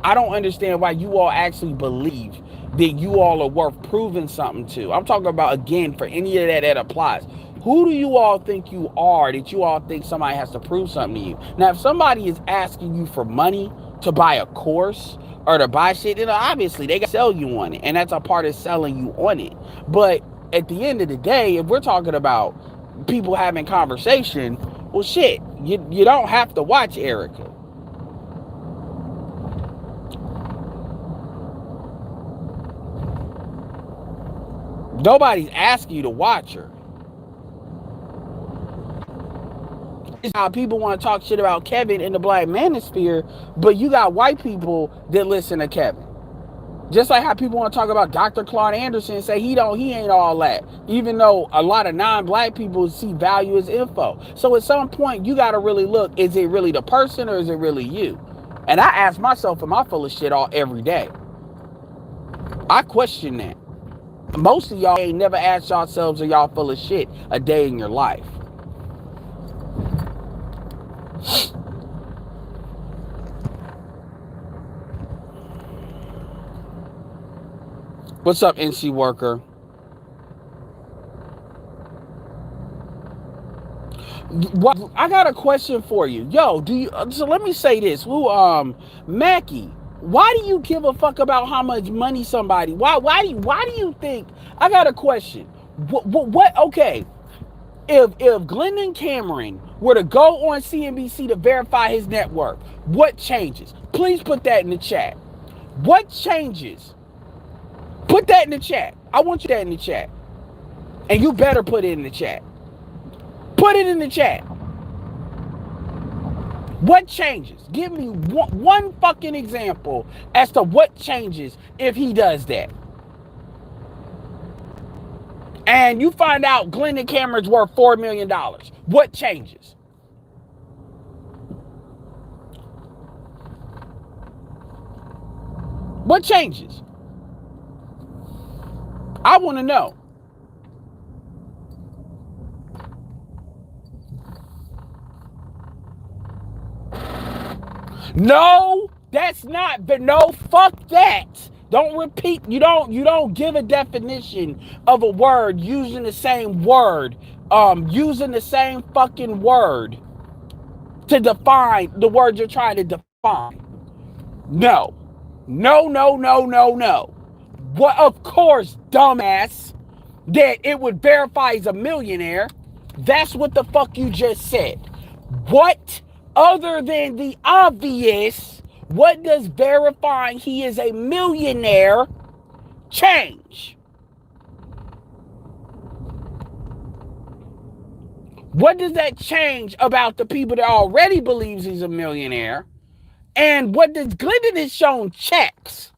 I don't understand why you all actually believe that you all are worth proving something to. I'm talking about, again, for any of that applies. Who do you all think you are that you all think somebody has to prove something to you? Now, if somebody is asking you for money to buy a course or to buy shit, then obviously they can sell you on it. And that's a part of selling you on it. But at the end of the day, if we're talking about people having conversation, well, shit, you don't have to watch Erica. Nobody's asking you to watch her. It's how people want to talk shit about Kevin in the Black manosphere, but you got white people that listen to Kevin. Just like how people want to talk about Dr. Claude Anderson and say he ain't all that, even though a lot of non-black people see value as info. So at some point, you got to really look, is it really the person or is it really you? And I ask myself, am I full of shit every day? I question that. Most of y'all ain't never asked yourselves, are y'all full of shit a day in your life? What's up, NC Worker? What, I got a question for you. Yo, so let me say this. Mackie, why do you give a fuck about how much money somebody? Why do you think? I got a question. What okay. If Glendon Cameron were to go on CNBC to verify his net worth, what changes? Please put that in the chat. What changes? Put that in the chat. I want you that in the chat. And you better put it in the chat. Put it in the chat. What changes? Give me one fucking example as to what changes if he does that. And you find out Glendon Cameron's worth $4 million. What changes? What changes? I want to know. No, that's not, but no, fuck that. Don't repeat, you don't give a definition of a word using the same word, using the same fucking word to define the word you're trying to define. No. No, no, no, no, no. Well, of course, dumbass, that it would verify he's a millionaire. That's what the fuck you just said. What, other than the obvious, what does verifying he is a millionaire change? What does that change about the people that already believes he's a millionaire? And what does Glendon has shown checks?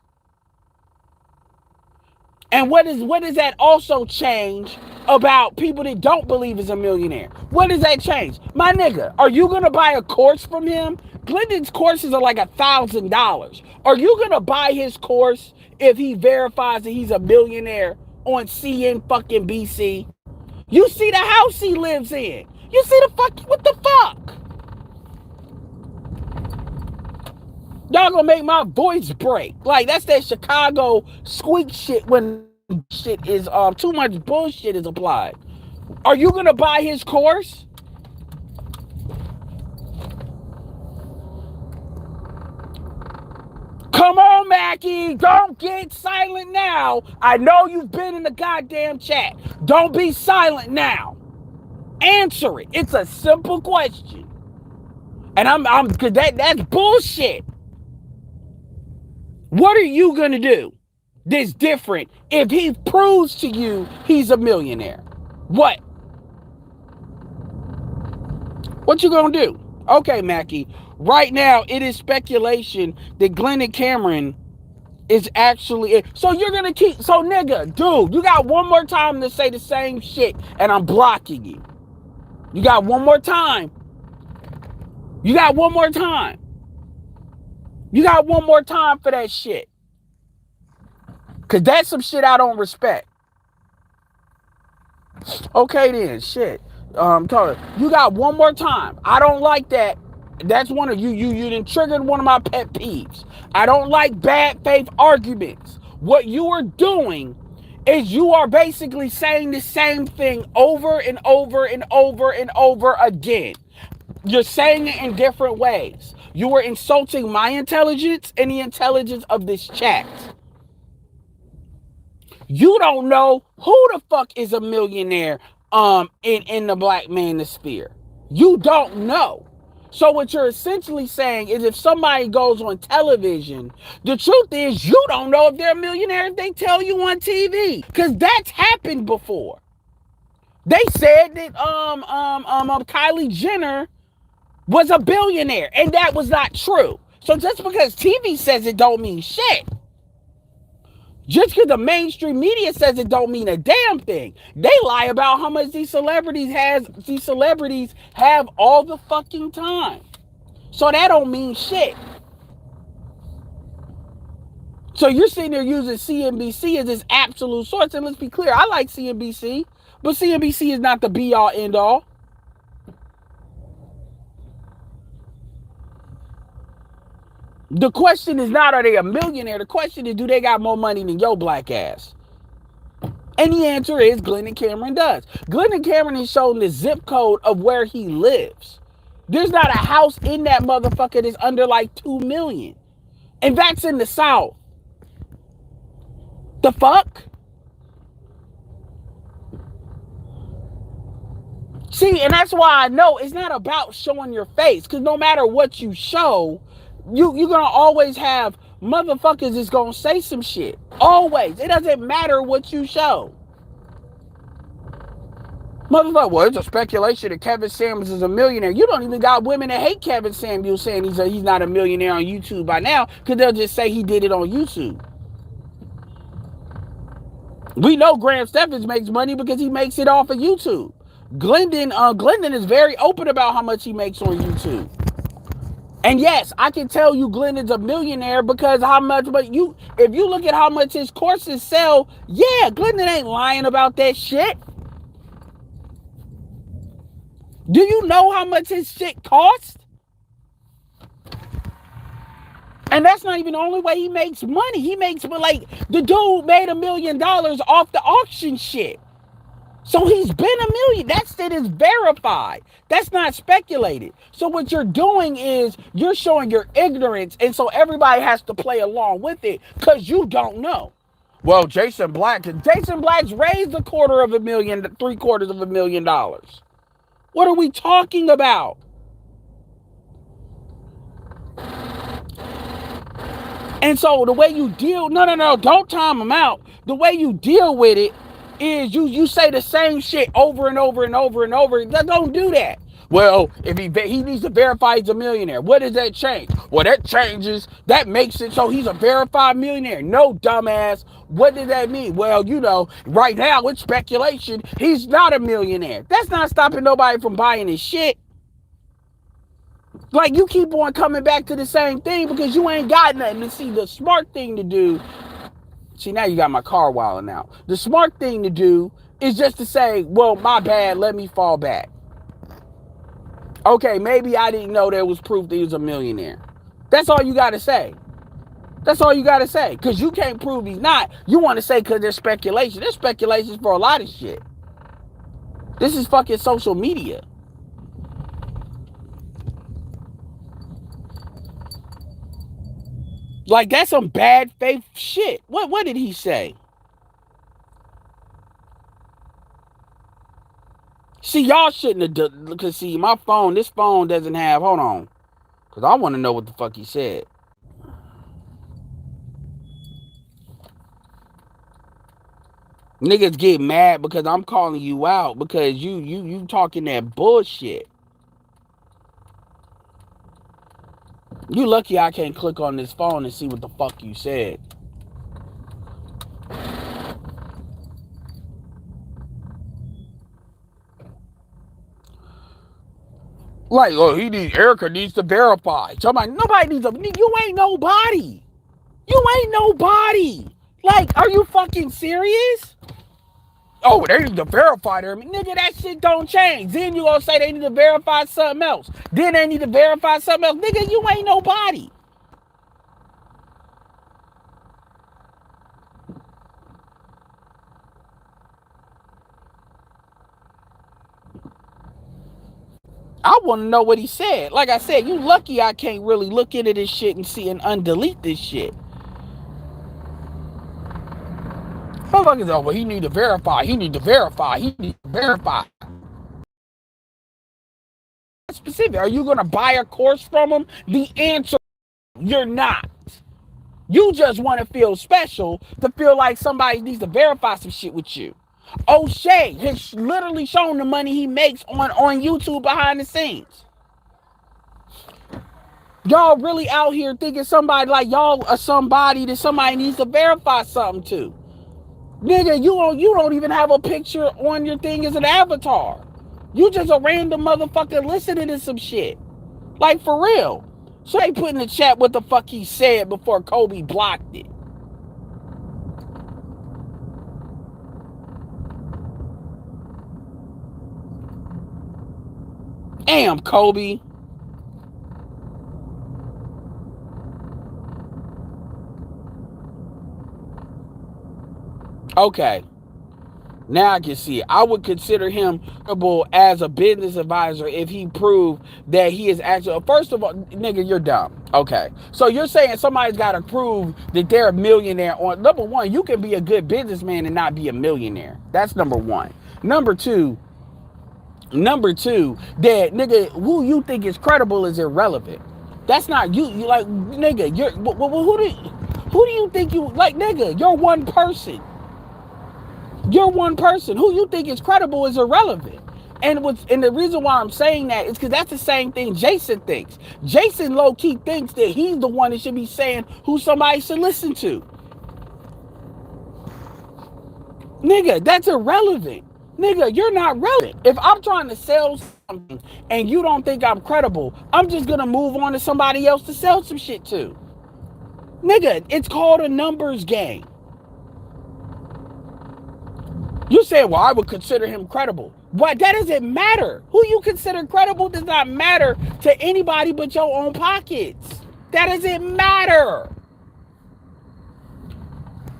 And what does that also change about people that don't believe he's a millionaire? What does that change? My nigga, are you going to buy a course from him? Glendon's courses are like $1,000. Are you going to buy his course if he verifies that he's a millionaire on CN fucking BC? You see the house he lives in. You see the fuck, what the fuck? Y'all gonna make my voice break. Like, that's that Chicago squeak shit when shit is too much bullshit is applied. Are you gonna buy his course? Come on, Mackie. Don't get silent now. I know you've been in the goddamn chat. Don't be silent now. Answer it. It's a simple question. And cause that's bullshit. What are you gonna do that's different if he proves to you he's a millionaire? What? What you gonna do? Okay, Mackie. Right now, it is speculation that Glendon Cameron is actually... So you're gonna keep... So nigga, dude, you got one more time to say the same shit and I'm blocking you. You got one more time. You got one more time. You got one more time for that shit. Cause that's some shit I don't respect. Okay then, shit. You got one more time. I don't like that. That's one of you done triggered one of my pet peeves. I don't like bad faith arguments. What you are doing is you are basically saying the same thing over and over and over and over again. You're saying it in different ways. You are insulting my intelligence and the intelligence of this chat. You don't know who the fuck is a millionaire in the black manosphere. You don't know. So what you're essentially saying is if somebody goes on television, the truth is you don't know if they're a millionaire if they tell you on TV. Because that's happened before. They said that Kylie Jenner was a billionaire, and that was not true. So just because TV says it don't mean shit. Just because the mainstream media says it don't mean a damn thing. They lie about how much these celebrities have all the fucking time. So that don't mean shit. So you're sitting there using CNBC as this absolute source. And let's be clear, I like CNBC, but CNBC is not the be all end all. The question is not, are they a millionaire? The question is, do they got more money than your black ass? And the answer is Glendon Cameron does. Glendon Cameron is shown the zip code of where he lives. There's not a house in that motherfucker that's under like 2 million. And that's in the South. The fuck? See, and that's why I know it's not about showing your face. Because no matter what you show, you're going to always have motherfuckers that's going to say some shit. Always. It doesn't matter what you show. Motherfucker, well, it's a speculation that Kevin Samuels is a millionaire. You don't even got women that hate Kevin Samuels saying he's not a millionaire on YouTube by now because they'll just say he did it on YouTube. We know Graham Steffens makes money because he makes it off of YouTube. Glendon is very open about how much he makes on YouTube. And yes, I can tell you Glendon's a millionaire because how much, but if you look at how much his courses sell, yeah, Glendon ain't lying about that shit. Do you know how much his shit cost? And that's not even the only way he makes money. He makes, like, the dude made $1 million off the auction shit. So he's been $1 million. That shit is verified. That's not speculated. So what you're doing is you're showing your ignorance, and so everybody has to play along with it because you don't know. Well, Jason Black's raised $750,000. What are we talking about? And so the way you deal, no, don't time him out. The way you deal with it is you say the same shit over and over and over and over. Don't do that. Well, if he needs to verify he's a millionaire. What does that change? Well, that changes. That makes it so he's a verified millionaire. No, dumbass. What does that mean? Well, right now it's speculation. He's not a millionaire. That's not stopping nobody from buying his shit. Like, you keep on coming back to the same thing because you ain't got nothing. And see, the smart thing to do, now you got my car wilding out. The smart thing to do is just to say, well, my bad, let me fall back. Okay, maybe I didn't know there was proof that he was a millionaire. That's all you got to say. That's all you got to say. Because you can't prove he's not. You want to say because there's speculation. There's speculation for a lot of shit. This is fucking social media. Like, that's some bad faith shit. What did he say? See, y'all shouldn't have done, because see, this phone doesn't have, hold on. Because I want to know what the fuck he said. Niggas get mad because I'm calling you out because you talking that bullshit. You lucky I can't click on this phone and see what the fuck you said. Like, oh, Erica needs to verify. Nobody needs you ain't nobody. You ain't nobody. Like, are you fucking serious? Oh, they need to verify their, nigga, that shit don't change. Then you gonna say they need to verify something else. Then they need to verify something else. Nigga, you ain't nobody. I want to know what he said. Like I said, you lucky I can't really look into this shit and see and undelete this shit. Motherfuckers, oh, well, he need to verify. He need to verify. He need to verify. Specific. Are you going to buy a course from him? The answer, you're not. You just want to feel special, to feel like somebody needs to verify some shit with you. O'Shea has literally shown the money he makes on YouTube behind the scenes. Y'all really out here thinking somebody like y'all are somebody that somebody needs to verify something to. Nigga, you don't even have a picture on your thing as an avatar. You just a random motherfucker listening to some shit. Like, for real. So they put in the chat what the fuck he said before Kobe blocked it. Damn, Kobe. Okay. Now I can see it. I would consider him as a business advisor if he proved that he is actually. First of all, nigga, you're dumb. Okay. So you're saying somebody's got to prove that they're a millionaire. On number one, you can be a good businessman and not be a millionaire. That's number one. Number two, that nigga, who you think is credible is irrelevant. That's not you. You like, nigga, who do you think you like, nigga? You're one person. You're one person. Who you think is credible is irrelevant. And the reason why I'm saying that is because that's the same thing Jason thinks. Jason low-key thinks that he's the one that should be saying who somebody should listen to. Nigga, that's irrelevant. Nigga, you're not relevant. If I'm trying to sell something and you don't think I'm credible, I'm just gonna move on to somebody else to sell some shit to. Nigga, it's called a numbers game. You say, well, I would consider him credible. What? That doesn't matter. Who you consider credible does not matter to anybody but your own pockets. That doesn't matter.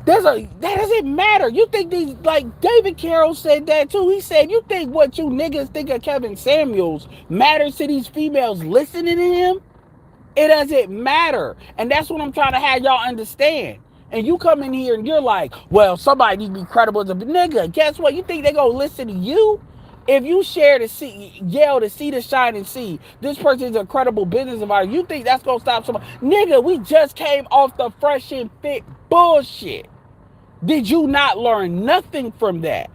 That doesn't matter. You think these, like David Carroll said that too. He said, you think what you niggas think of Kevin Samuels matters to these females listening to him? It doesn't matter. And that's what I'm trying to have y'all understand. And you come in here and you're like, well, somebody needs to be credible as a nigga. Guess what? You think they gonna listen to you? If you share to see, yell to see the shine and see this person is a credible business advisor, you think that's gonna stop somebody? Nigga, we just came off the fresh and fit bullshit. Did you not learn nothing from that?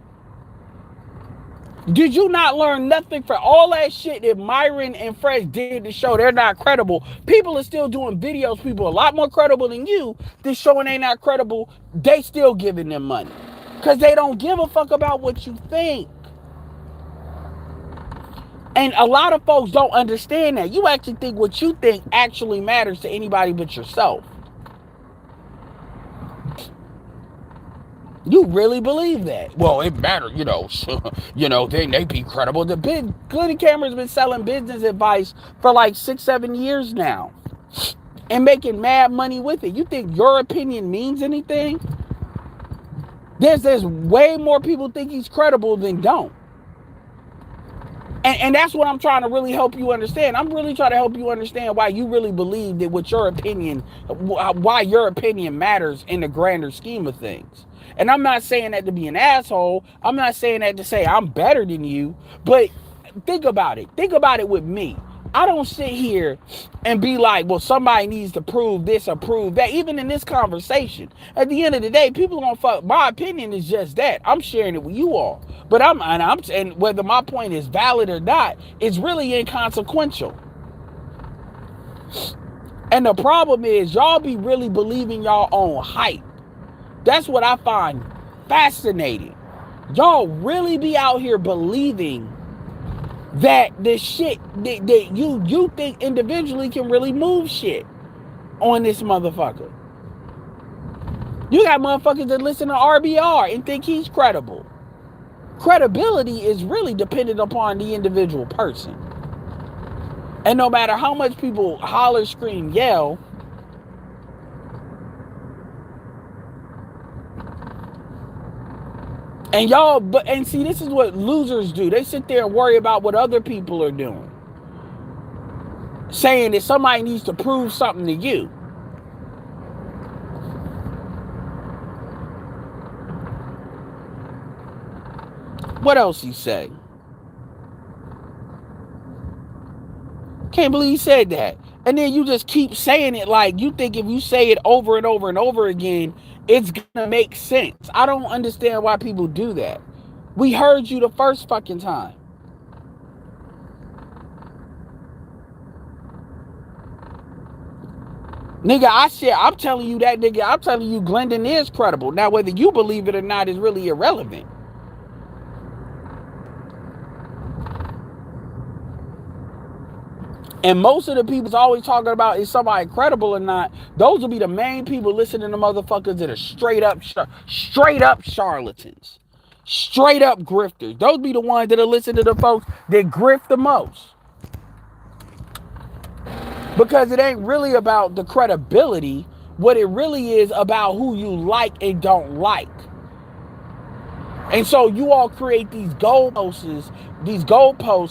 Did you not learn nothing for all that shit that Myron and Fresh did to show they're not credible? People are still doing videos, people a lot more credible than you, that's showing they not credible, they still giving them money. Because they don't give a fuck about what you think. And a lot of folks don't understand that. You actually think what you think actually matters to anybody but yourself. You really believe that? Well, it matters, they be credible. The big Glidden Cameron's been selling business advice for like 6-7 years now and making mad money with it. You think your opinion means anything? There's way more people think he's credible than don't. And that's what I'm trying to really help you understand. I'm really trying to help you understand why you really believe that why your opinion matters in the grander scheme of things. And I'm not saying that to be an asshole. I'm not saying that to say I'm better than you. But think about it. Think about it with me. I don't sit here and be like, well, somebody needs to prove this or prove that. Even in this conversation, at the end of the day, people don't fuck. My opinion is just that. I'm sharing it with you all. But and whether my point is valid or not, it's really inconsequential. And the problem is, y'all be really believing y'all own hype. That's what I find fascinating. Y'all really be out here believing that the shit that you think individually can really move shit on this motherfucker. You got motherfuckers that listen to RBR and think he's credible. Credibility is really dependent upon the individual person. And no matter how much people holler, scream, yell, and see, this is what losers do. They sit there and worry about what other people are doing, saying that somebody needs to prove something to you. What else he say? Can't believe he said that. And then you just keep saying it like you think if you say it over and over and over again, it's gonna make sense. I don't understand why people do that. We heard you the first fucking time. Nigga, I'm telling you that, nigga. I'm telling you Glendon is credible. Now, whether you believe it or not is really irrelevant. And most of the people's always talking about is somebody credible or not. Those will be the main people listening to motherfuckers that are straight up charlatans. Straight up grifters. Those be the ones that are listening to the folks that grift the most. Because it ain't really about the credibility. What it really is about who you like and don't like. And so you all create these goalposts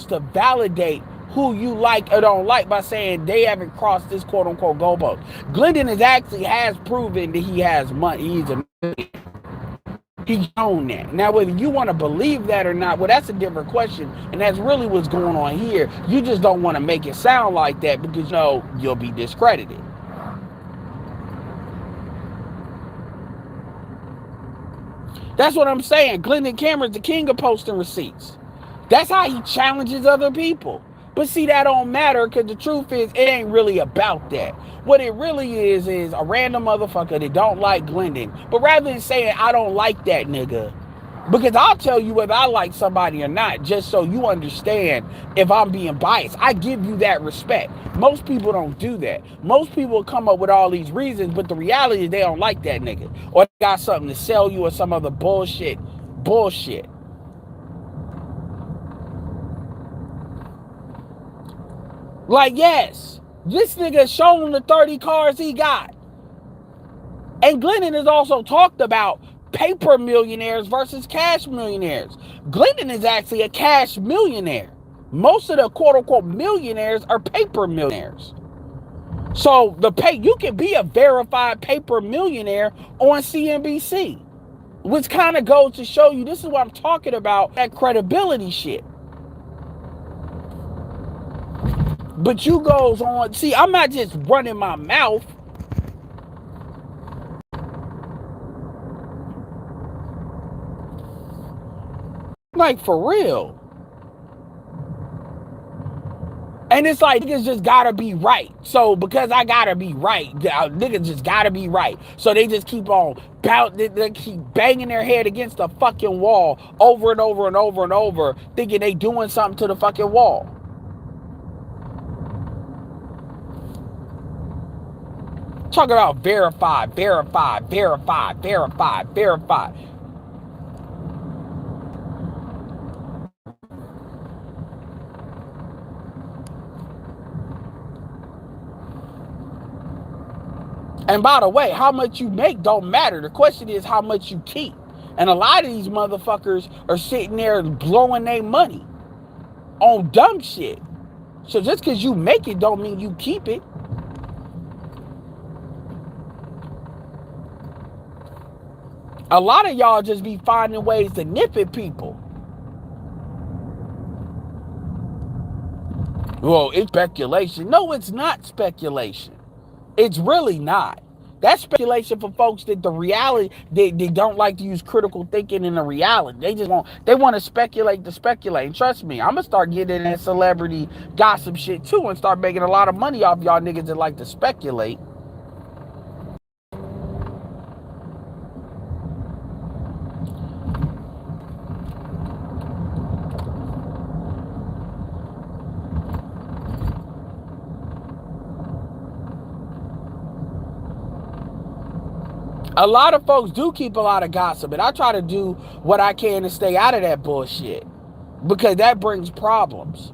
to validate who you like or don't like by saying they haven't crossed this quote unquote goalpost. Glendon has proven that he has money. He's shown that. Now, whether you want to believe that or not, well, that's a different question. And that's really what's going on here. You just don't want to make it sound like that because you'll be discredited. That's what I'm saying. Glendon Cameron's the king of posting receipts. That's how he challenges other people. But see, that don't matter because the truth is it ain't really about that. What it really is a random motherfucker that don't like Glendon. But rather than saying, I don't like that nigga, because I'll tell you whether I like somebody or not, just so you understand if I'm being biased. I give you that respect. Most people don't do that. Most people come up with all these reasons, but the reality is they don't like that nigga. Or they got something to sell you or some other bullshit. Like, yes, This nigga shown the 30 cars he got. And Glendon has also talked about paper millionaires versus cash millionaires. Glendon is actually a cash millionaire. Most of the quote-unquote millionaires are paper millionaires. So you can be a verified paper millionaire on CNBC, which kind of goes to show you this is what I'm talking about, that credibility shit. But you goes on, see, I'm not just running my mouth. Like, for real. And it's like, niggas just gotta be right. So because I gotta be right, niggas just gotta be right. So they just keep on they keep banging their head against the fucking wall over and over and over and over, thinking they doing something to the fucking wall. Talk about verified. And by the way, how much you make don't matter. The question is how much you keep. And a lot of these motherfuckers are sitting there blowing their money on dumb shit. So just because you make it don't mean you keep it. A lot of y'all just be finding ways to nip at people. Well, it's speculation. No, it's not speculation. It's really not. That's speculation for folks that the reality, they don't like to use critical thinking in the reality. They want to speculate to speculate. And trust me, I'm going to start getting that celebrity gossip shit too and start making a lot of money off y'all niggas that like to speculate. A lot of folks do keep a lot of gossip, and I try to do what I can to stay out of that bullshit because that brings problems.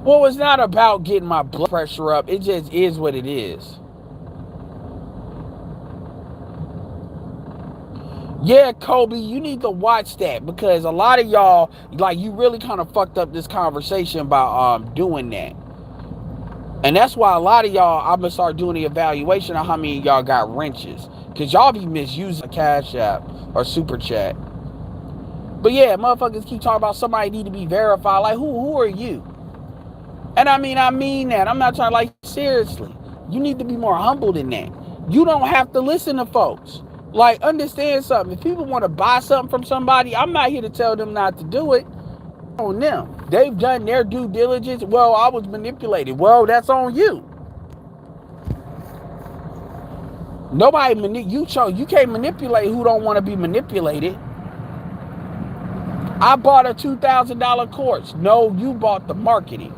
Well, it's not about getting my blood pressure up. It just is what it is. Yeah, Kobe, you need to watch that because a lot of y'all, like, you really kind of fucked up this conversation by doing that. And that's why a lot of y'all, I'm going to start doing the evaluation of how many of y'all got wrenches. Because y'all be misusing a Cash App or Super Chat. But yeah, motherfuckers keep talking about somebody need to be verified. Like, who are you? And I mean that. I'm not trying to, like, seriously. You need to be more humble than that. You don't have to listen to folks. Like, understand something. If people want to buy something from somebody, I'm not here to tell them not to do it. On them. They've done their due diligence. Well, I was manipulated. Well, that's on you. You can't manipulate who don't want to be manipulated. I bought a $2,000 course. No, you bought the marketing.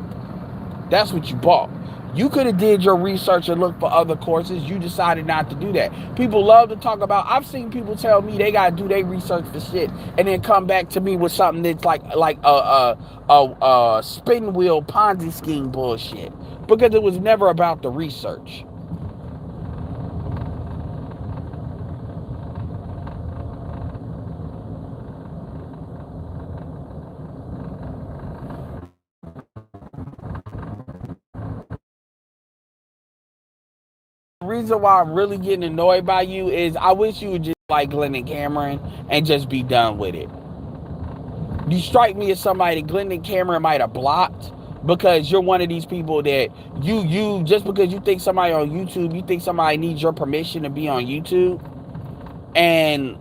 That's what you bought. You could have did your research and looked for other courses. You decided not to do that. People love to talk about, I've seen people tell me they got to do their research for shit and then come back to me with something that's like a spin wheel Ponzi scheme bullshit because it was never about the research. The reason why I'm really getting annoyed by you is I wish you would just like Glendon Cameron and just be done with it. You strike me as somebody that Glendon Cameron might have blocked because you're one of these people that you just because you think somebody on YouTube, you think somebody needs your permission to be on YouTube. And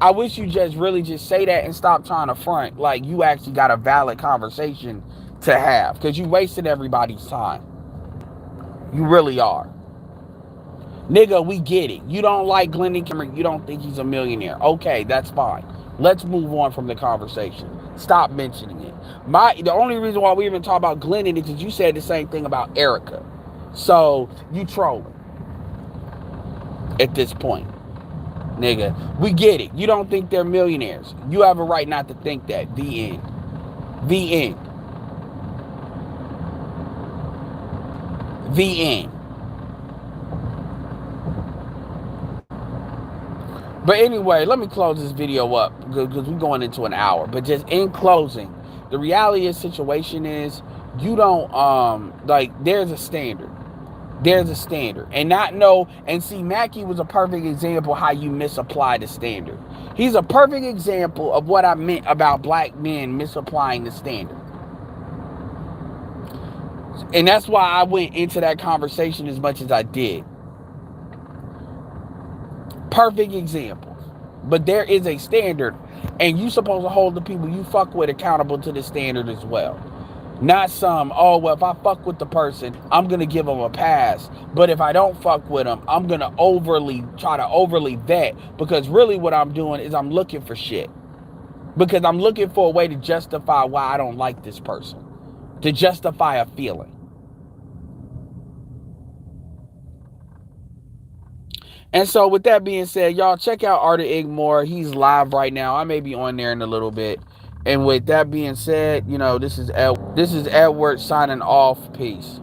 I wish you just really just say that and stop trying to front like you actually got a valid conversation to have because you wasted everybody's time. You really are. Nigga, we get it. You don't like Glendon Cameron. You don't think he's a millionaire. Okay, that's fine. Let's move on from the conversation. Stop mentioning it. The only reason why we even talk about Glendon is because you said the same thing about Erica. So, you trolling at this point. nigga. We get it. You don't think they're millionaires. You have a right not to think that. The end. The end. The end. But anyway, let me close this video up because we're going into an hour. But just in closing, the reality of the situation is you don't like there's a standard. There's a standard. And not know and see Mackie was a perfect example how you misapply the standard. He's a perfect example of what I meant about black men misapplying the standard. And that's why I went into that conversation as much as I did. Perfect example. But there is a standard, and you supposed to hold the people you fuck with accountable to the standard as well. Not some, oh, well, if I fuck with the person, I'm going to give them a pass. But if I don't fuck with them, I'm going to try to overly vet. Because really what I'm doing is I'm looking for shit. Because I'm looking for a way to justify why I don't like this person. To justify a feeling. And so with that being said, y'all check out Art of Igmore. He's live right now. I may be on there in a little bit. And with that being said, this is Edward signing off. Peace.